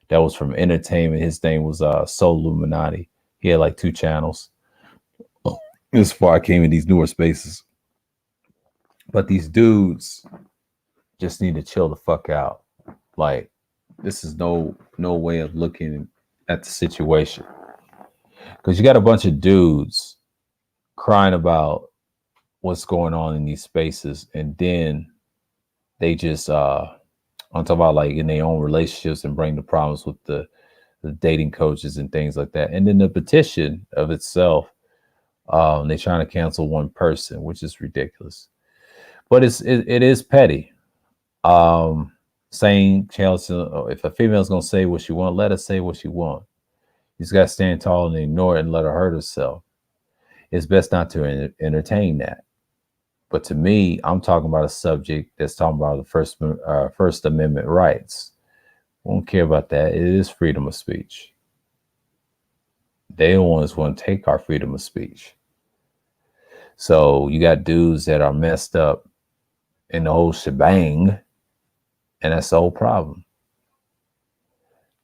that was from entertainment, his name was Soul Illuminati. He had like 2 channels. This before I came in these newer spaces. But these dudes just need to chill the fuck out. Like, this is no way of looking at the situation, because you got a bunch of dudes crying about what's going on in these spaces, and then they just I'm talking about like in their own relationships and bring the problems with the dating coaches and things like that. And then the petition of itself, they're trying to cancel one person, which is ridiculous. But it is petty. Saying if a female's gonna say what she want, let her say what she want. You just gotta stand tall and ignore it and let her hurt herself. It's best not to entertain that. But to me, I'm talking about a subject that's talking about the First Amendment rights. I don't care about that. It is freedom of speech. They the ones want to take our freedom of speech. So you got dudes that are messed up in the whole shebang, and that's the whole problem.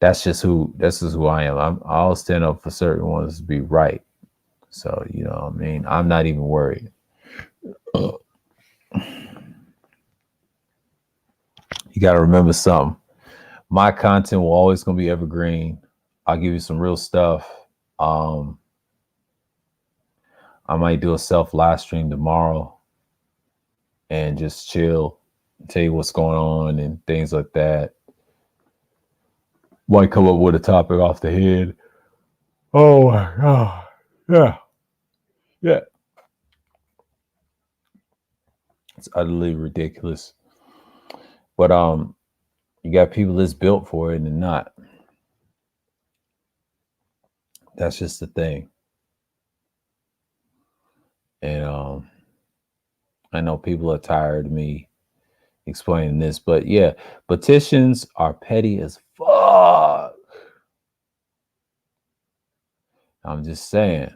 That's just who I am. I'll stand up for certain ones to be right. So what I mean, I'm not even worried. You got to remember something. My content will always gonna be evergreen. I'll give you some real stuff. I might do a self live stream tomorrow and just chill, tell you what's going on and things like that. Might come up with a topic off the head. Oh my god. Yeah. It's utterly ridiculous. But you got people that's built for it and not. That's just the thing. And I know people are tired of me explaining this. But yeah, petitions are petty as fuck. I'm just saying.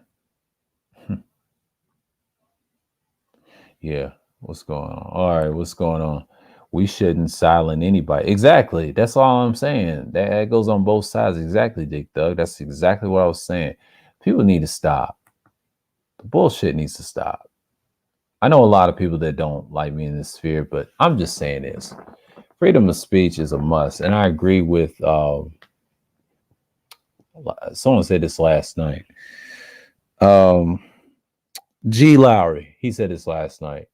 Yeah, what's going on? All right, what's going on? We shouldn't silence anybody. Exactly. That's all I'm saying. That goes on both sides. Exactly, Dick Doug. That's exactly what I was saying. People need to stop. The bullshit needs to stop. I know a lot of people that don't like me in this sphere, but I'm just saying this. Freedom of speech is a must. And I agree with someone said this last night. G. Lowry, he said this last night.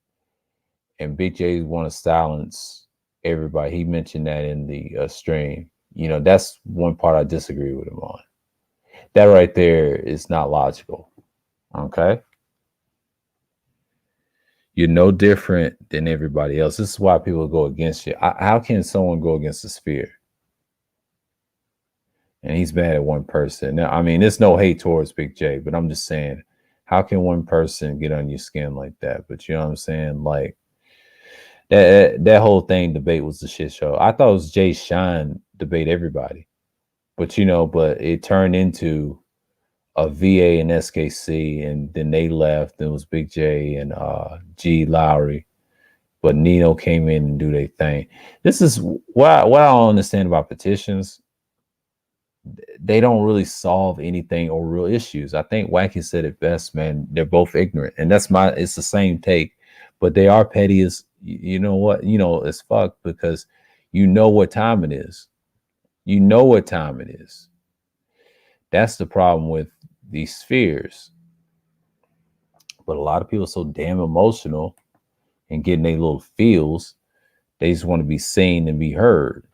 And Big J want to silence everybody. He mentioned that in the stream. You know, that's one part I disagree with him on. That right there is not logical. Okay. You're no different than everybody else. This is why people go against you. How can someone go against the sphere? And he's mad at one person. Now, I mean, there's no hate towards Big J, but I'm just saying, how can one person get on your skin like that? But you know what I'm saying? Like, that whole thing debate was a shit show. I thought it was Jay Shine debate everybody, but it turned into a VA and SKC, and then they left. It was Big J and G Lowry, but Nino came in and do their thing. This is what I don't understand about petitions. They don't really solve anything or real issues. I think Wacky said it best, man. They're both ignorant, and it's the same take, but they are petty as you know what, as fuck, because you know what time it is. You know what time it is. That's the problem with these spheres. But a lot of people are so damn emotional and getting their little feels. They just want to be seen and be heard.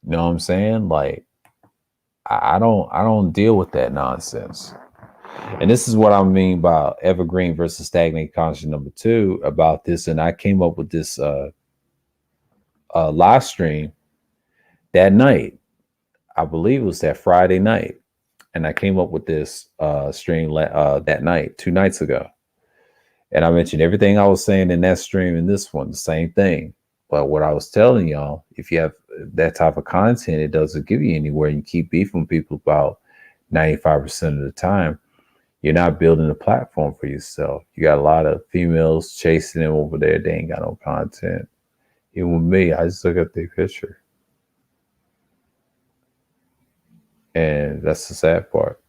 You know what I'm saying? Like, I don't deal with that nonsense. And this is what I mean by evergreen versus stagnant conscious number 2 about this. And I came up with this live stream that night. I believe it was that Friday night. And I came up with this stream that night, 2 nights ago. And I mentioned everything I was saying in that stream and this one, the same thing. But what I was telling y'all, if you have that type of content, it doesn't give you anywhere. You keep beefing people about 95% of the time. You're not building a platform for yourself. You got a lot of females chasing them over there. They ain't got no content. Even with me, I just look at their picture. And that's the sad part.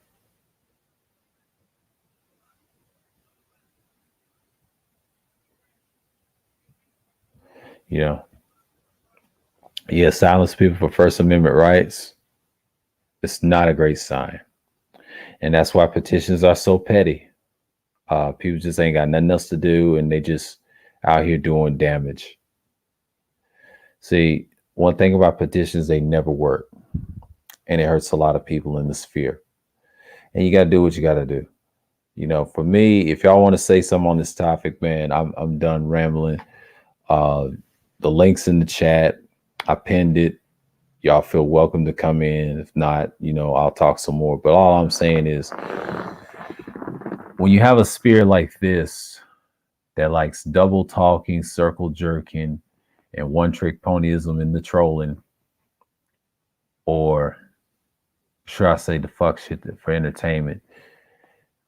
You know, yeah, silence people for First Amendment rights. It's not a great sign. And that's why petitions are so petty. People just ain't got nothing else to do, and they just out here doing damage. See, one thing about petitions, they never work. And it hurts a lot of people in the sphere. And you got to do what you got to do. You know, for me, if y'all want to say something on this topic, man, I'm done rambling. The link's in the chat. I pinned it. Y'all feel welcome to come in. If not, I'll talk some more. But all I'm saying is, when you have a sphere like this that likes double talking, circle jerking, and one trick ponyism in the trolling, or should I say the fuck shit for entertainment,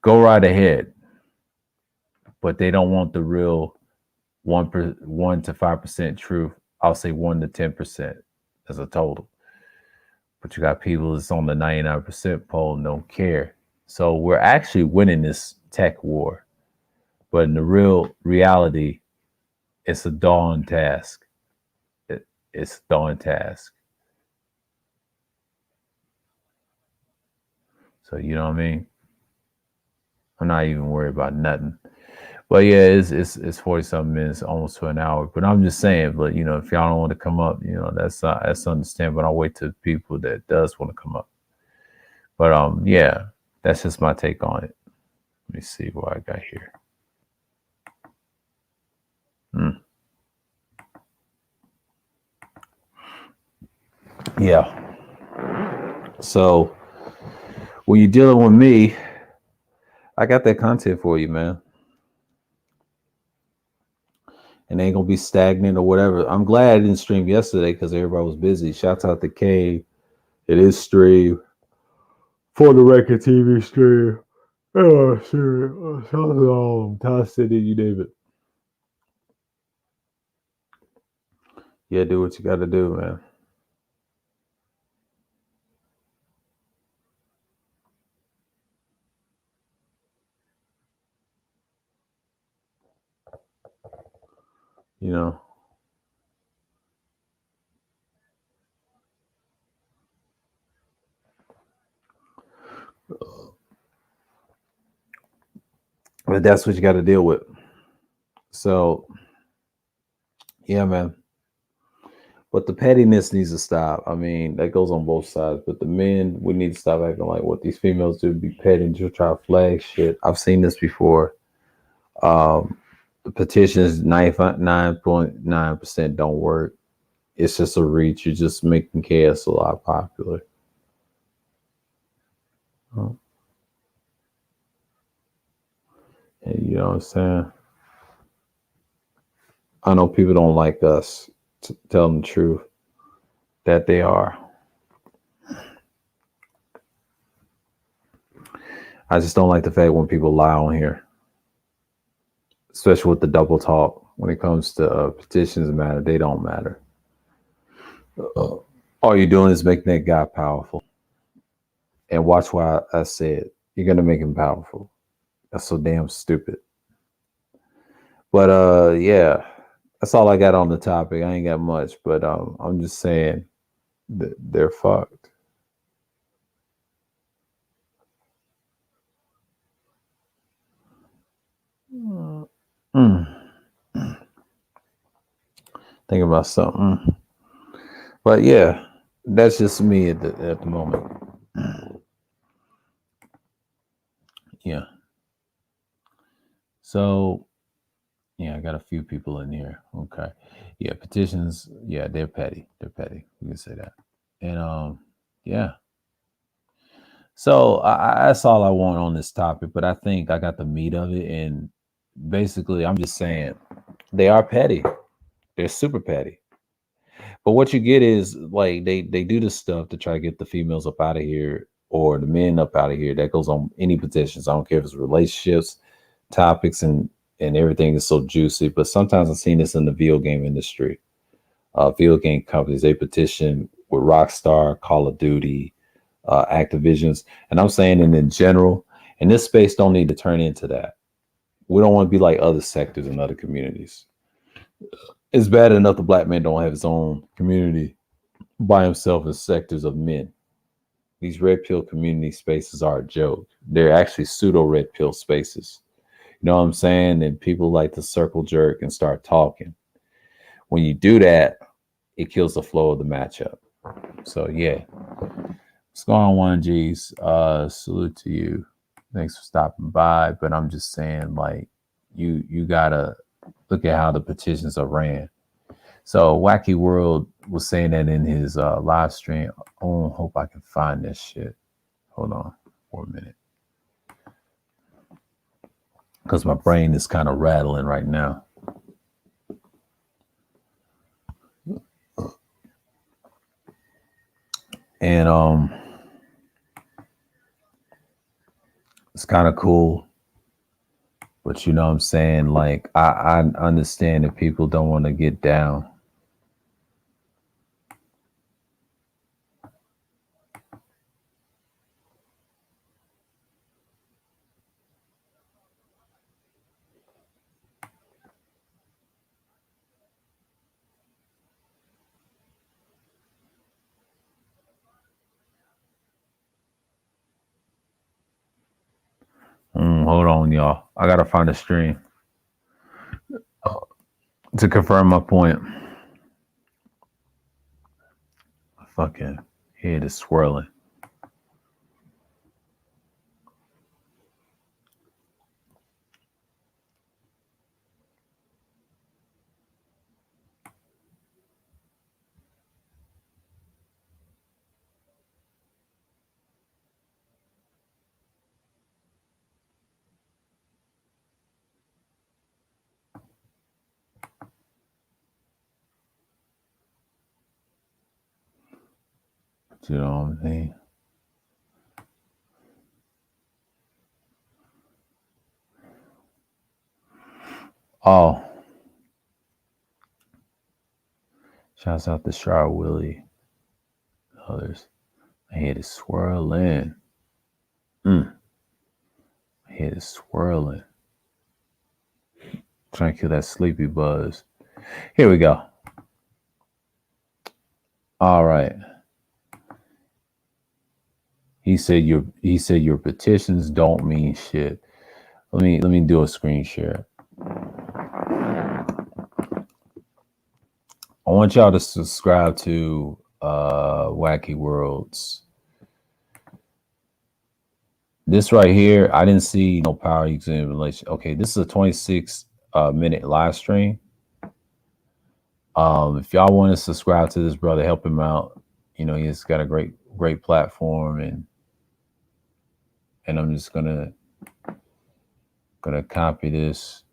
go right ahead. But they don't want the real 1 to 5% truth. I'll say 1 to 10% as a total. But you got people that's on the 99% poll and don't care. So we're actually winning this tech war. But in the reality, it's a dawn task. It's a dawn task. So you know what I mean? I'm not even worried about nothing. But yeah, it's 40 something minutes, almost to an hour. But I'm just saying, but if y'all don't want to come up, that's understandable. But I'll wait to people that does want to come up. But yeah, that's just my take on it. Let me see what I got here. Yeah. So when you're dealing with me, I got that content for you, man. and they ain't gonna be stagnant or whatever. I'm glad I didn't stream yesterday because everybody was busy. Shouts out to K. It is stream for the record TV stream. Oh, sure. Shout out to Ty City, you name it. Yeah, do what you got to do, man. You know. But that's what you got to deal with. So, yeah, man. But the pettiness needs to stop. I mean, that goes on both sides. But the men, we need to stop acting like what these females do, be petty and just try to flag shit. I've seen this before. The petitions 99.9% don't work. It's just a reach. You're just making chaos a lot popular. And you know what I'm saying? I know people don't like us to tell them the truth that they are. I just don't like the fact when people lie on here, especially with the double talk. When it comes to petitions matter, they don't matter. All you're doing is making that guy powerful. And watch why I said you're gonna make him powerful. That's so damn stupid. But yeah, that's all I got on the topic. I ain't got much, but I'm just saying that they're fucked. Mm. Think about something. But yeah, that's just me at the moment. Yeah. So yeah, I got a few people in here. Okay. Yeah, petitions. Yeah, they're petty. They're petty. We can say that. And yeah. So that's all I want on this topic. But I think I got the meat of it, and basically, I'm just saying they are petty. They're super petty. But what you get is like they do this stuff to try to get the females up out of here or the men up out of here. That goes on any petitions. I don't care if it's relationships, topics, and everything is so juicy. But sometimes I've seen this in the video game industry. Video game companies, they petition with Rockstar, Call of Duty, Activisions, and I'm saying it in general. And this space don't need to turn into that. We don't want to be like other sectors and other communities. It's bad enough the black man don't have his own community by himself in sectors of men. These red pill community spaces are a joke. They're actually pseudo red pill spaces. You know what I'm saying? And people like to circle jerk and start talking. When you do that, it kills the flow of the matchup. So yeah. What's going on, 1Gs? Salute to you. Thanks for stopping by. But I'm just saying, like, you gotta look at how the petitions are ran. So Wacky World was saying that in his live stream. Oh, hope I can find this shit. Hold on for a minute. Because my brain is kind of rattling right now. And it's kind of cool. But you know what I'm saying? Like, I understand that people don't want to get down. Hold on, y'all. I gotta find a stream to confirm my point. My fucking head is swirling. You know what I mean? Oh, shouts out to Char Willie. Others. My head is swirling. My head is swirling. Trying to kill that sleepy buzz. Here we go. All right. He said your petitions don't mean shit. Let me do a screen share. I want y'all to subscribe to Wacky Worlds. This right here, I didn't see no power accumulation. Okay, this is a 26 minute live stream. If y'all want to subscribe to this brother, help him out. You know, he's got a great platform, and I'm just gonna copy this,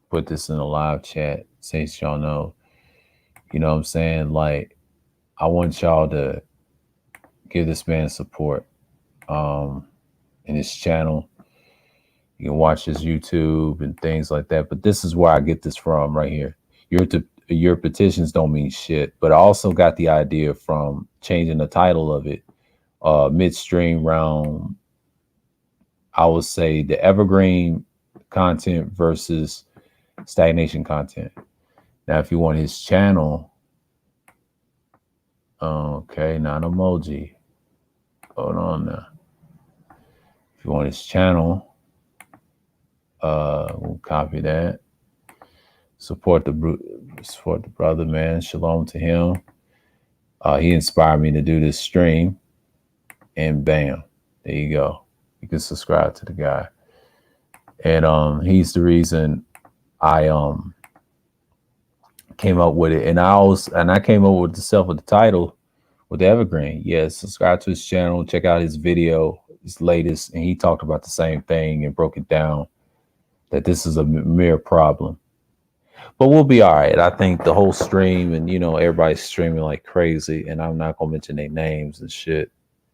put this in a live chat, since y'all know. You know what I'm saying? Like, I want y'all to give this man support in his channel. You can watch his YouTube and things like that. But this is where I get this from right here. Your petitions don't mean shit. But I also got the idea from changing the title of it midstream round. I would say the evergreen content versus stagnation content. Now, if you want his channel, okay, not emoji. Hold on now. If you want his channel, we'll copy that. Support the brother, man. Shalom to him. He inspired me to do this stream, and bam, there you go. You can subscribe to the guy, and he's the reason I came up with it, and I came up with the title with the evergreen. Yeah, subscribe to his channel, check out his video, his latest, and he talked about the same thing and broke it down that this is a mere problem. But we'll be all right. I think the whole stream, and you know, everybody's streaming like crazy, and I'm not gonna mention their names and shit.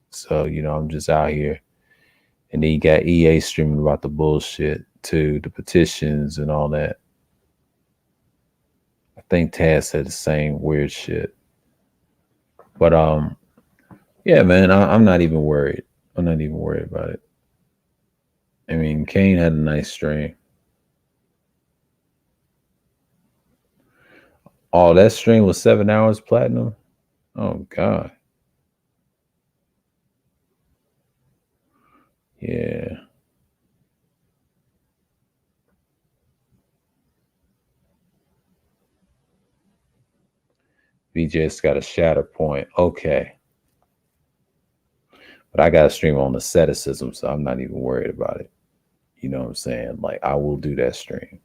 So, you know, I'm just out here. And then you got EA streaming about the bullshit too, the petitions and all that. I think Taz said the same weird shit. But yeah, man, I'm not even worried. I'm not even worried about it. I mean, Kane had a nice stream. Oh, that stream was 7 hours platinum? Oh God. Yeah. We just got a shatter point. Okay. But I got to stream on asceticism, so I'm not even worried about it. You know what I'm saying? Like, I will do that stream.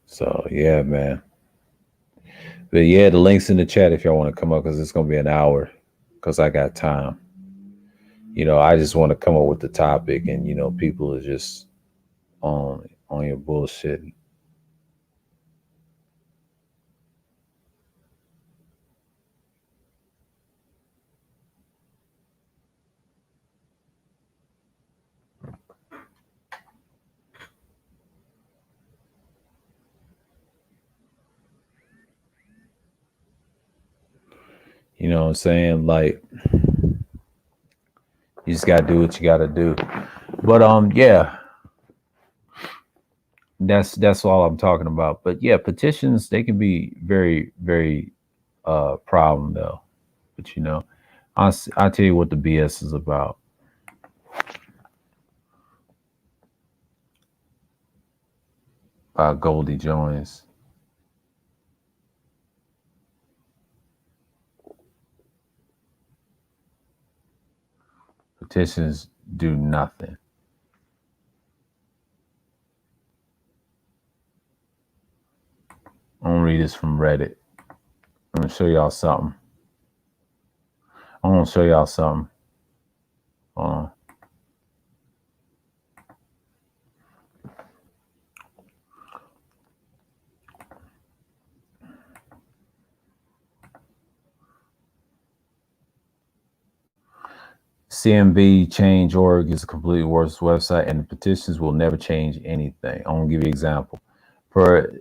So, yeah, man. But yeah, the link's in the chat if y'all want to come up, because it's going to be an hour, because I got time. You know, I just want to come up with the topic, and, you know, people are just on your bullshit. You know what I'm saying? Like, you just gotta do what you gotta do. But yeah. That's all I'm talking about. But yeah, petitions, they can be very, very problem though. But you know, I'll tell you what the BS is about. Goldie Jones. Petitions do nothing. I'm gonna read this from Reddit. I'm gonna show y'all something. I'm gonna show y'all something. CMB Change.org is a completely worthless website, and the petitions will never change anything. I'm gonna give you an example. For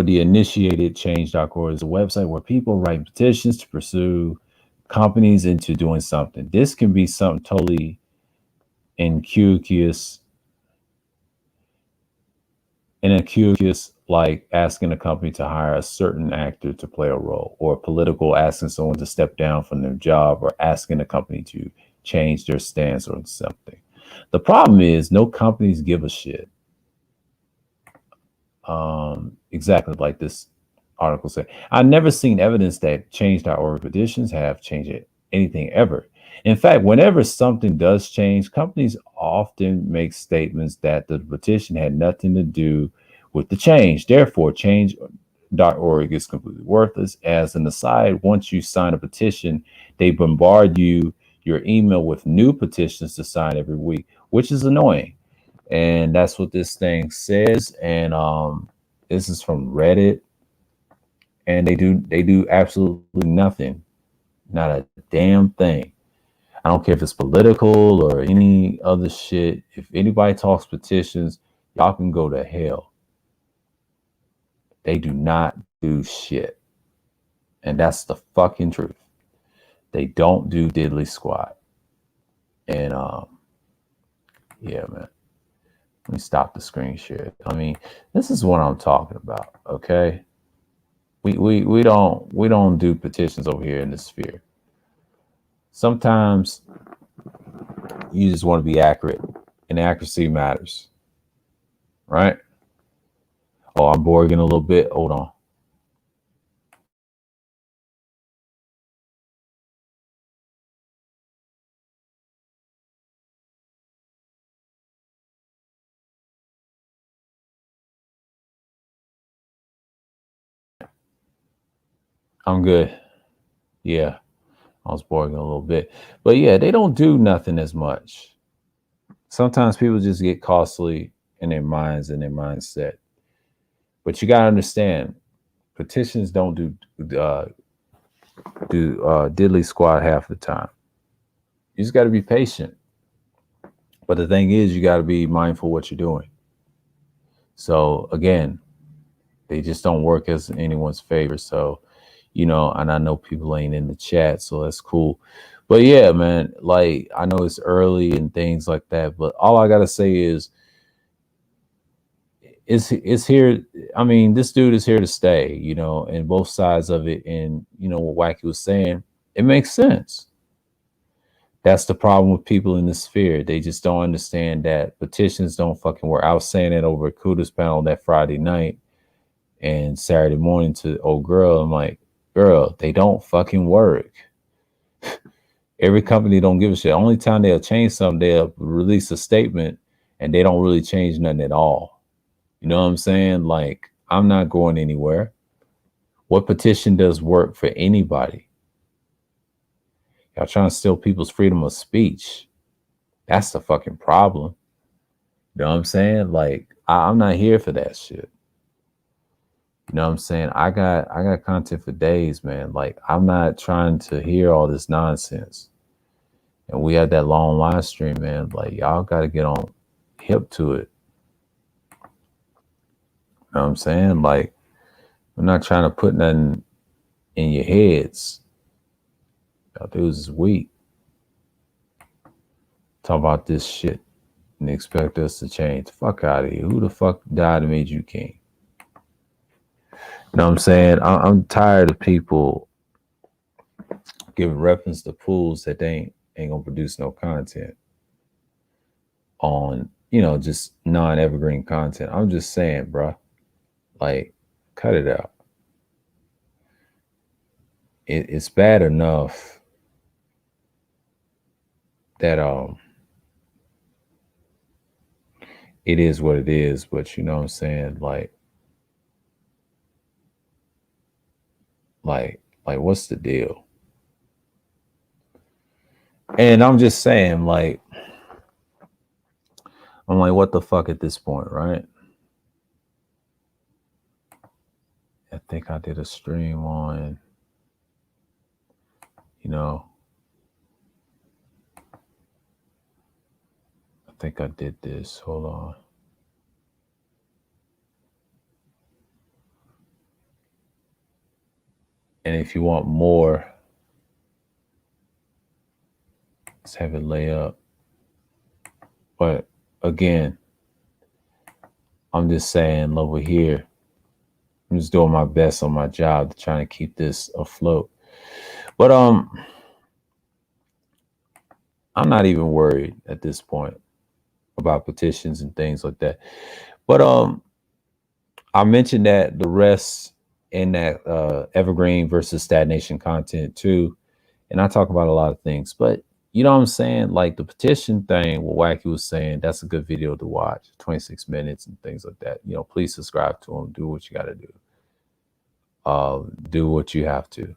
the initiated Change.org is a website where people write petitions to pursue companies into doing something. This can be something totally innocuous, like asking a company to hire a certain actor to play a role, or political asking someone to step down from their job, or asking a company to change their stance on something. The problem is no companies give a shit. Exactly like this article said. I've never seen evidence that change.org petitions have changed anything ever. In fact, whenever something does change, companies often make statements that the petition had nothing to do with the change. Therefore, change.org is completely worthless. As an aside, once you sign a petition, they bombard your email with new petitions to sign every week, which is annoying. And that's what this thing says. And this is from Reddit, and they do absolutely nothing, not a damn thing. I don't care if it's political or any other shit. If anybody talks petitions, y'all can go to hell. They do not do shit, and that's the fucking truth. They don't do diddly squat. And yeah, man. Let me stop the screen share. I mean, this is what I'm talking about. Okay, we don't do petitions over here in this sphere. Sometimes you just want to be accurate, and accuracy matters, right? Oh, I'm boring a little bit. Hold on. I'm good. Yeah, I was boring a little bit, but yeah, they don't do nothing as much. Sometimes people just get costly in their minds and their mindset. But you gotta understand, petitions don't do diddly squat half the time. You just got to be patient. But the thing is, you got to be mindful what you're doing. So again, they just don't work as anyone's favor. So, and I know people ain't in the chat, so that's cool. But yeah, man, like I know it's early and things like that, but all I gotta say is it's here. I mean, this dude is here to stay, and both sides of it. And what Wacky was saying, it makes sense. That's the problem with people in this sphere. They just don't understand that petitions don't fucking work. I was saying it over Kuda's panel that Friday night and Saturday morning to old girl. I'm like, girl, they don't fucking work. Every company don't give a shit. Only time they'll change something, they'll release a statement and they don't really change nothing at all. You know what I'm saying? Like, I'm not going anywhere. What petition does work for anybody? Y'all trying to steal people's freedom of speech. That's the fucking problem. You know what I'm saying? Like, I'm not here for that shit. You know what I'm saying? I got content for days, man. Like, I'm not trying to hear all this nonsense. And we had that long live stream, man. Like, y'all got to get on hip to it. You know what I'm saying? Like, I'm not trying to put nothing in your heads. Y'all dudes is weak. Talk about this shit and expect us to change. Fuck out of here. Who the fuck died and made you king? You know what I'm saying? I'm tired of people giving reference to pools that they ain't gonna produce no content on, just non-evergreen content. I'm just saying, bro, like, cut it out. It's bad enough that it is what it is, but you know what I'm saying, like what's the deal? And I'm just saying, like, I'm like, what the fuck at this point, right? I think I did a stream on, you know, think I did this. Hold on. And if you want more, let's have it lay up. But again, I'm just saying over here, I'm just doing my best on my job, trying to keep this afloat. But I'm not even worried at this point about petitions and things like that. But I mentioned that the rest in that evergreen versus stagnation content too, and I talk about a lot of things. But you know what I'm saying? Like the petition thing, what Wacky was saying, that's a good video to watch, 26 minutes and things like that. You know, please subscribe to him. Do what you got to do. Do what you have to.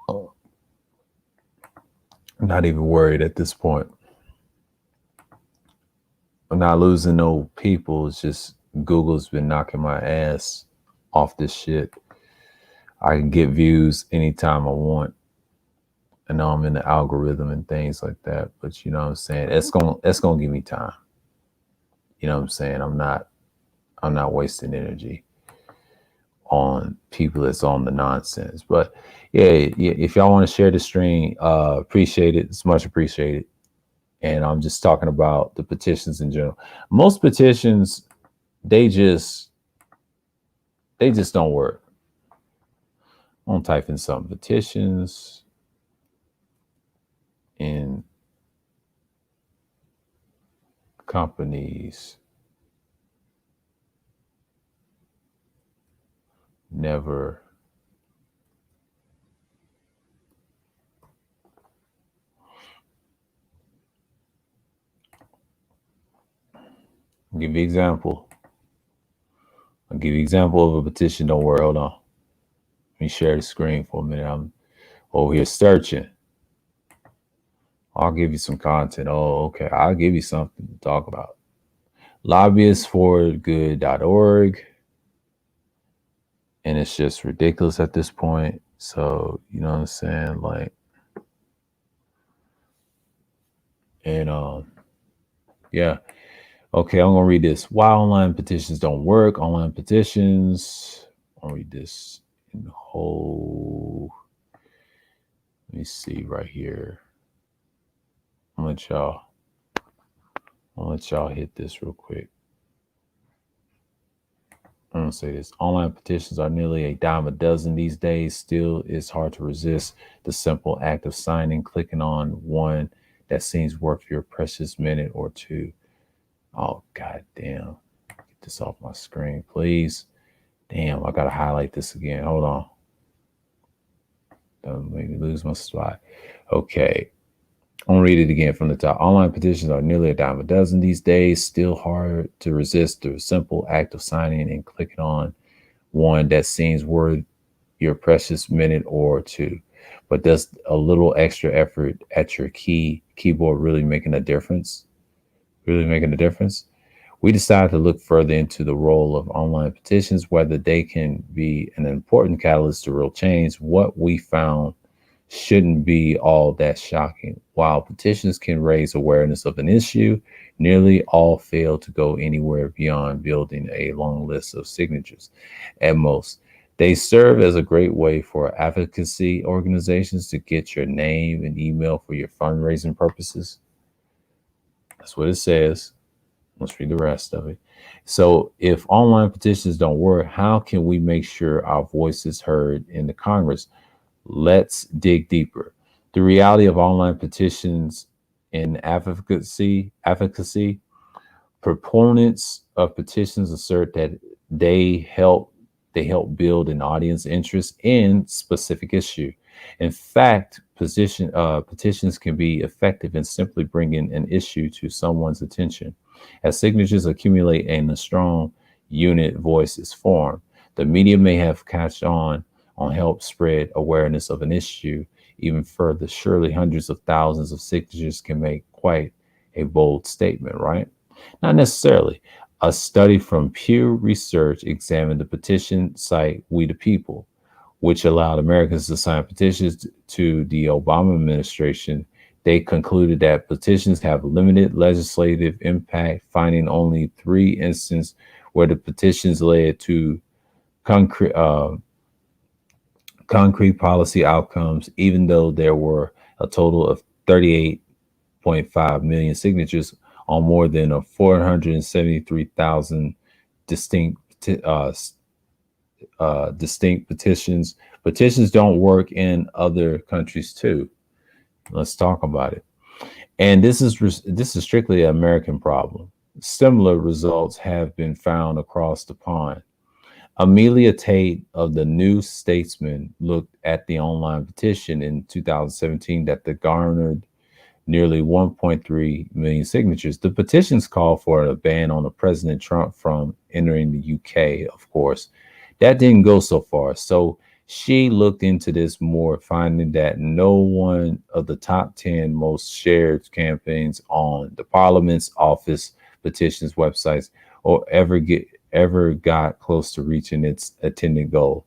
I'm not even worried at this point. I'm not losing no people. It's just Google's been knocking my ass off this shit. I can get views anytime I want. I know I'm in the algorithm and things like that, but you know what I'm saying? That's gonna give me time. You know what I'm saying? I'm not wasting energy on people that's on the nonsense. But yeah, if y'all want to share the stream, appreciate it. It's much appreciated. And I'm just talking about the petitions in general. Most petitions, they just don't work. I'm gonna type in some petitions in companies never I'll give you an example. I'll give you an example of a petition. Don't worry, hold on. Let me share the screen for a minute. I'm over here searching. I'll give you some content. Oh, okay. I'll give you something to talk about. Lobbyistforgood.org. And it's just ridiculous at this point. So, you know what I'm saying? Like, and yeah. Okay, I'm gonna read this. Why online petitions don't work. Online petitions. I'll read this in the whole. Let me see right here. I'm gonna let y'all hit this real quick. I'm gonna say this. Online petitions are nearly a dime a dozen these days. Still, it's hard to resist the simple act of signing, clicking on one that seems worth your precious minute or two. Oh, god damn. Get this off my screen, please. Damn, I gotta highlight this again. Hold on. Don't make me lose my spot. Okay. I'm gonna read it again from the top. Online petitions are nearly a dime a dozen these days. Still hard to resist the simple act of signing and clicking on one that seems worth your precious minute or two. But does a little extra effort at your keyboard really making a difference? Really making a difference? We decided to look further into the role of online petitions, whether they can be an important catalyst to real change. What we found shouldn't be all that shocking. While petitions can raise awareness of an issue, nearly all fail to go anywhere beyond building a long list of signatures. At most, they serve as a great way for advocacy organizations to get your name and email for your fundraising purposes. That's what it says. Let's read the rest of it. So, if online petitions don't work, how can we make sure our voice is heard in the Congress? Let's dig deeper. The reality of online petitions in advocacy, proponents of petitions assert that they help build an audience interest in specific issue. In fact, petitions can be effective in simply bringing an issue to someone's attention. As signatures accumulate and a strong unit voice is formed, the media may have catched on help spread awareness of an issue even further. Surely hundreds of thousands of signatures can make quite a bold statement, right? Not necessarily. A study from Pew Research examined the petition site We the People, which allowed Americans to sign petitions to the Obama administration They concluded that petitions have limited legislative impact, finding only 3 instances where the petitions led to concrete concrete policy outcomes, even though there were a total of 38.5 million signatures on more than 473,000 distinct distinct petitions. Petitions don't work in other countries too. Let's talk about it. And this is strictly an American problem. Similar results have been found across the pond. Amelia Tate of the New Statesman looked at the online petition in 2017 that garnered nearly 1.3 million signatures. The petitions call for a ban on President Trump from entering the UK, of course. That didn't go so far. So she looked into this more, finding that no one of the top 10 most shared campaigns on the Parliament's office petitions websites or ever got close to reaching its intended goal.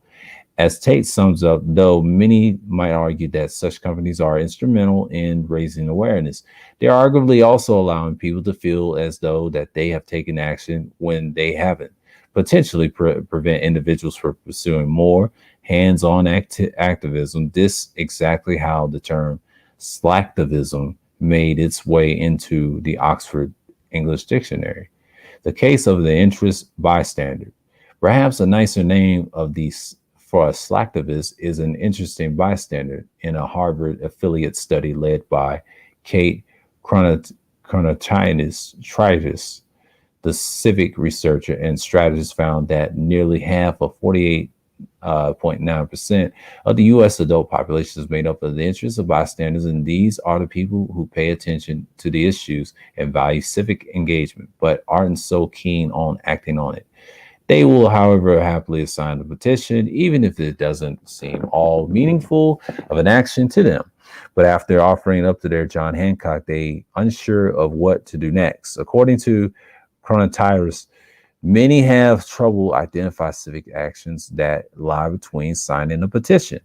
As Tate sums up, though many might argue that such companies are instrumental in raising awareness, they're arguably also allowing people to feel as though that they have taken action when they haven't, potentially prevent individuals from pursuing more hands-on activism. This exactly how the term slacktivism made its way into the Oxford English Dictionary. The case of the interest bystander. Perhaps a nicer name of these for a slacktivist is an interesting bystander in a Harvard affiliate study led by Kate Chronotitis, the civic researcher and strategist, found that nearly half of 48.9% of the U.S. adult population is made up of the interests of bystanders, and these are the people who pay attention to the issues and value civic engagement, but aren't so keen on acting on it. They will, however, happily sign the petition, even if it doesn't seem all meaningful of an action to them. But after offering up to their John Hancock, they unsure of what to do next. According to Chronotitis, many have trouble identifying civic actions that lie between signing a petition,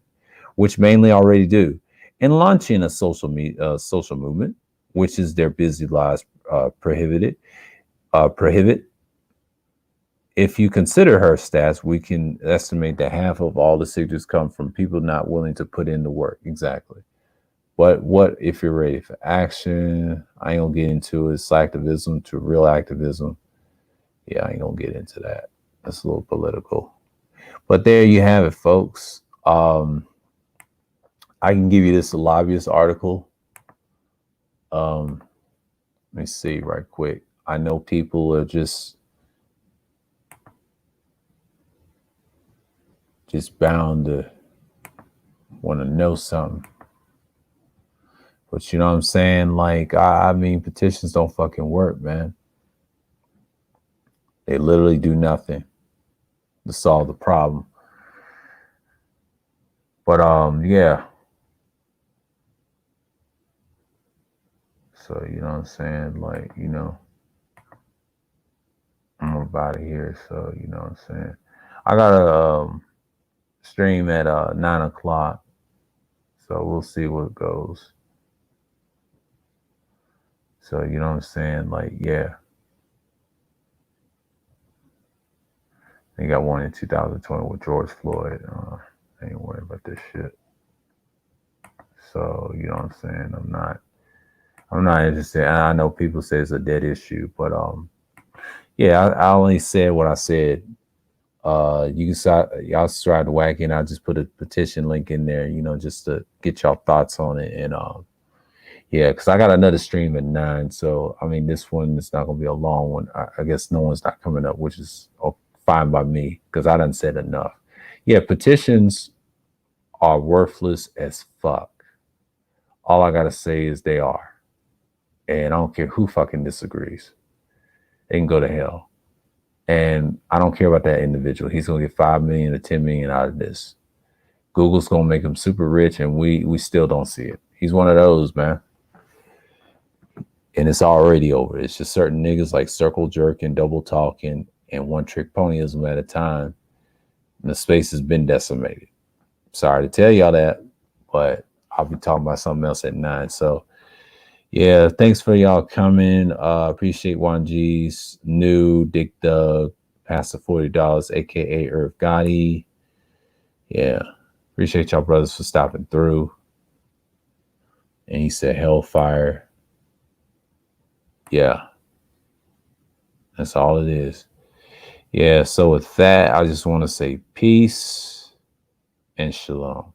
which mainly already do, and launching a social movement, which is their busy lives prohibit. If you consider her stats, we can estimate that half of all the signatures come from people not willing to put in the work. Exactly. But what if you're ready for action? I ain't gonna get into it. Slacktivism to real activism. Yeah, I ain't gonna get into that. That's a little political. But there you have it, folks. I can give you this lobbyist article. Let me see right quick. I know people are just bound to want to know something. But you know what I'm saying? Like, I mean, petitions don't fucking work, man. They literally do nothing to solve the problem. But yeah. So, you know what I'm saying? Like, you know, I'm about to here. So, you know what I'm saying? I got a stream at 9 o'clock. So we'll see what goes. So, you know what I'm saying? Like, yeah. They got one in 2020 with George Floyd. I ain't worried about this shit. So, you know what I'm saying? I'm not interested. I know people say it's a dead issue, but yeah, I only said what I said. You can y'all try to whack in. I'll just put a petition link in there, you know, just to get y'all thoughts on it. And yeah, because I got another stream at 9. So I mean, this one is not gonna be a long one. I guess no one's not coming up, which is fine by me because I done said enough. Yeah, petitions are worthless as fuck. All I gotta say is they are. And I don't care who fucking disagrees. They can go to hell. And I don't care about that individual. He's gonna get 5 million or 10 million out of this. Google's gonna make him super rich, and we still don't see it. He's one of those, man. And it's already over. It's just certain niggas like circle jerking, double talking, and one trick ponyism at a time. And the space has been decimated. Sorry to tell y'all that, but I'll be talking about something else at 9. So Yeah, thanks for y'all coming. Appreciate 1G's new Dick Doug, Pastor $40, aka Irv Gotti. Yeah. Appreciate y'all brothers for stopping through. And he said hellfire. Yeah. That's all it is. Yeah. So with that, I just want to say peace and shalom.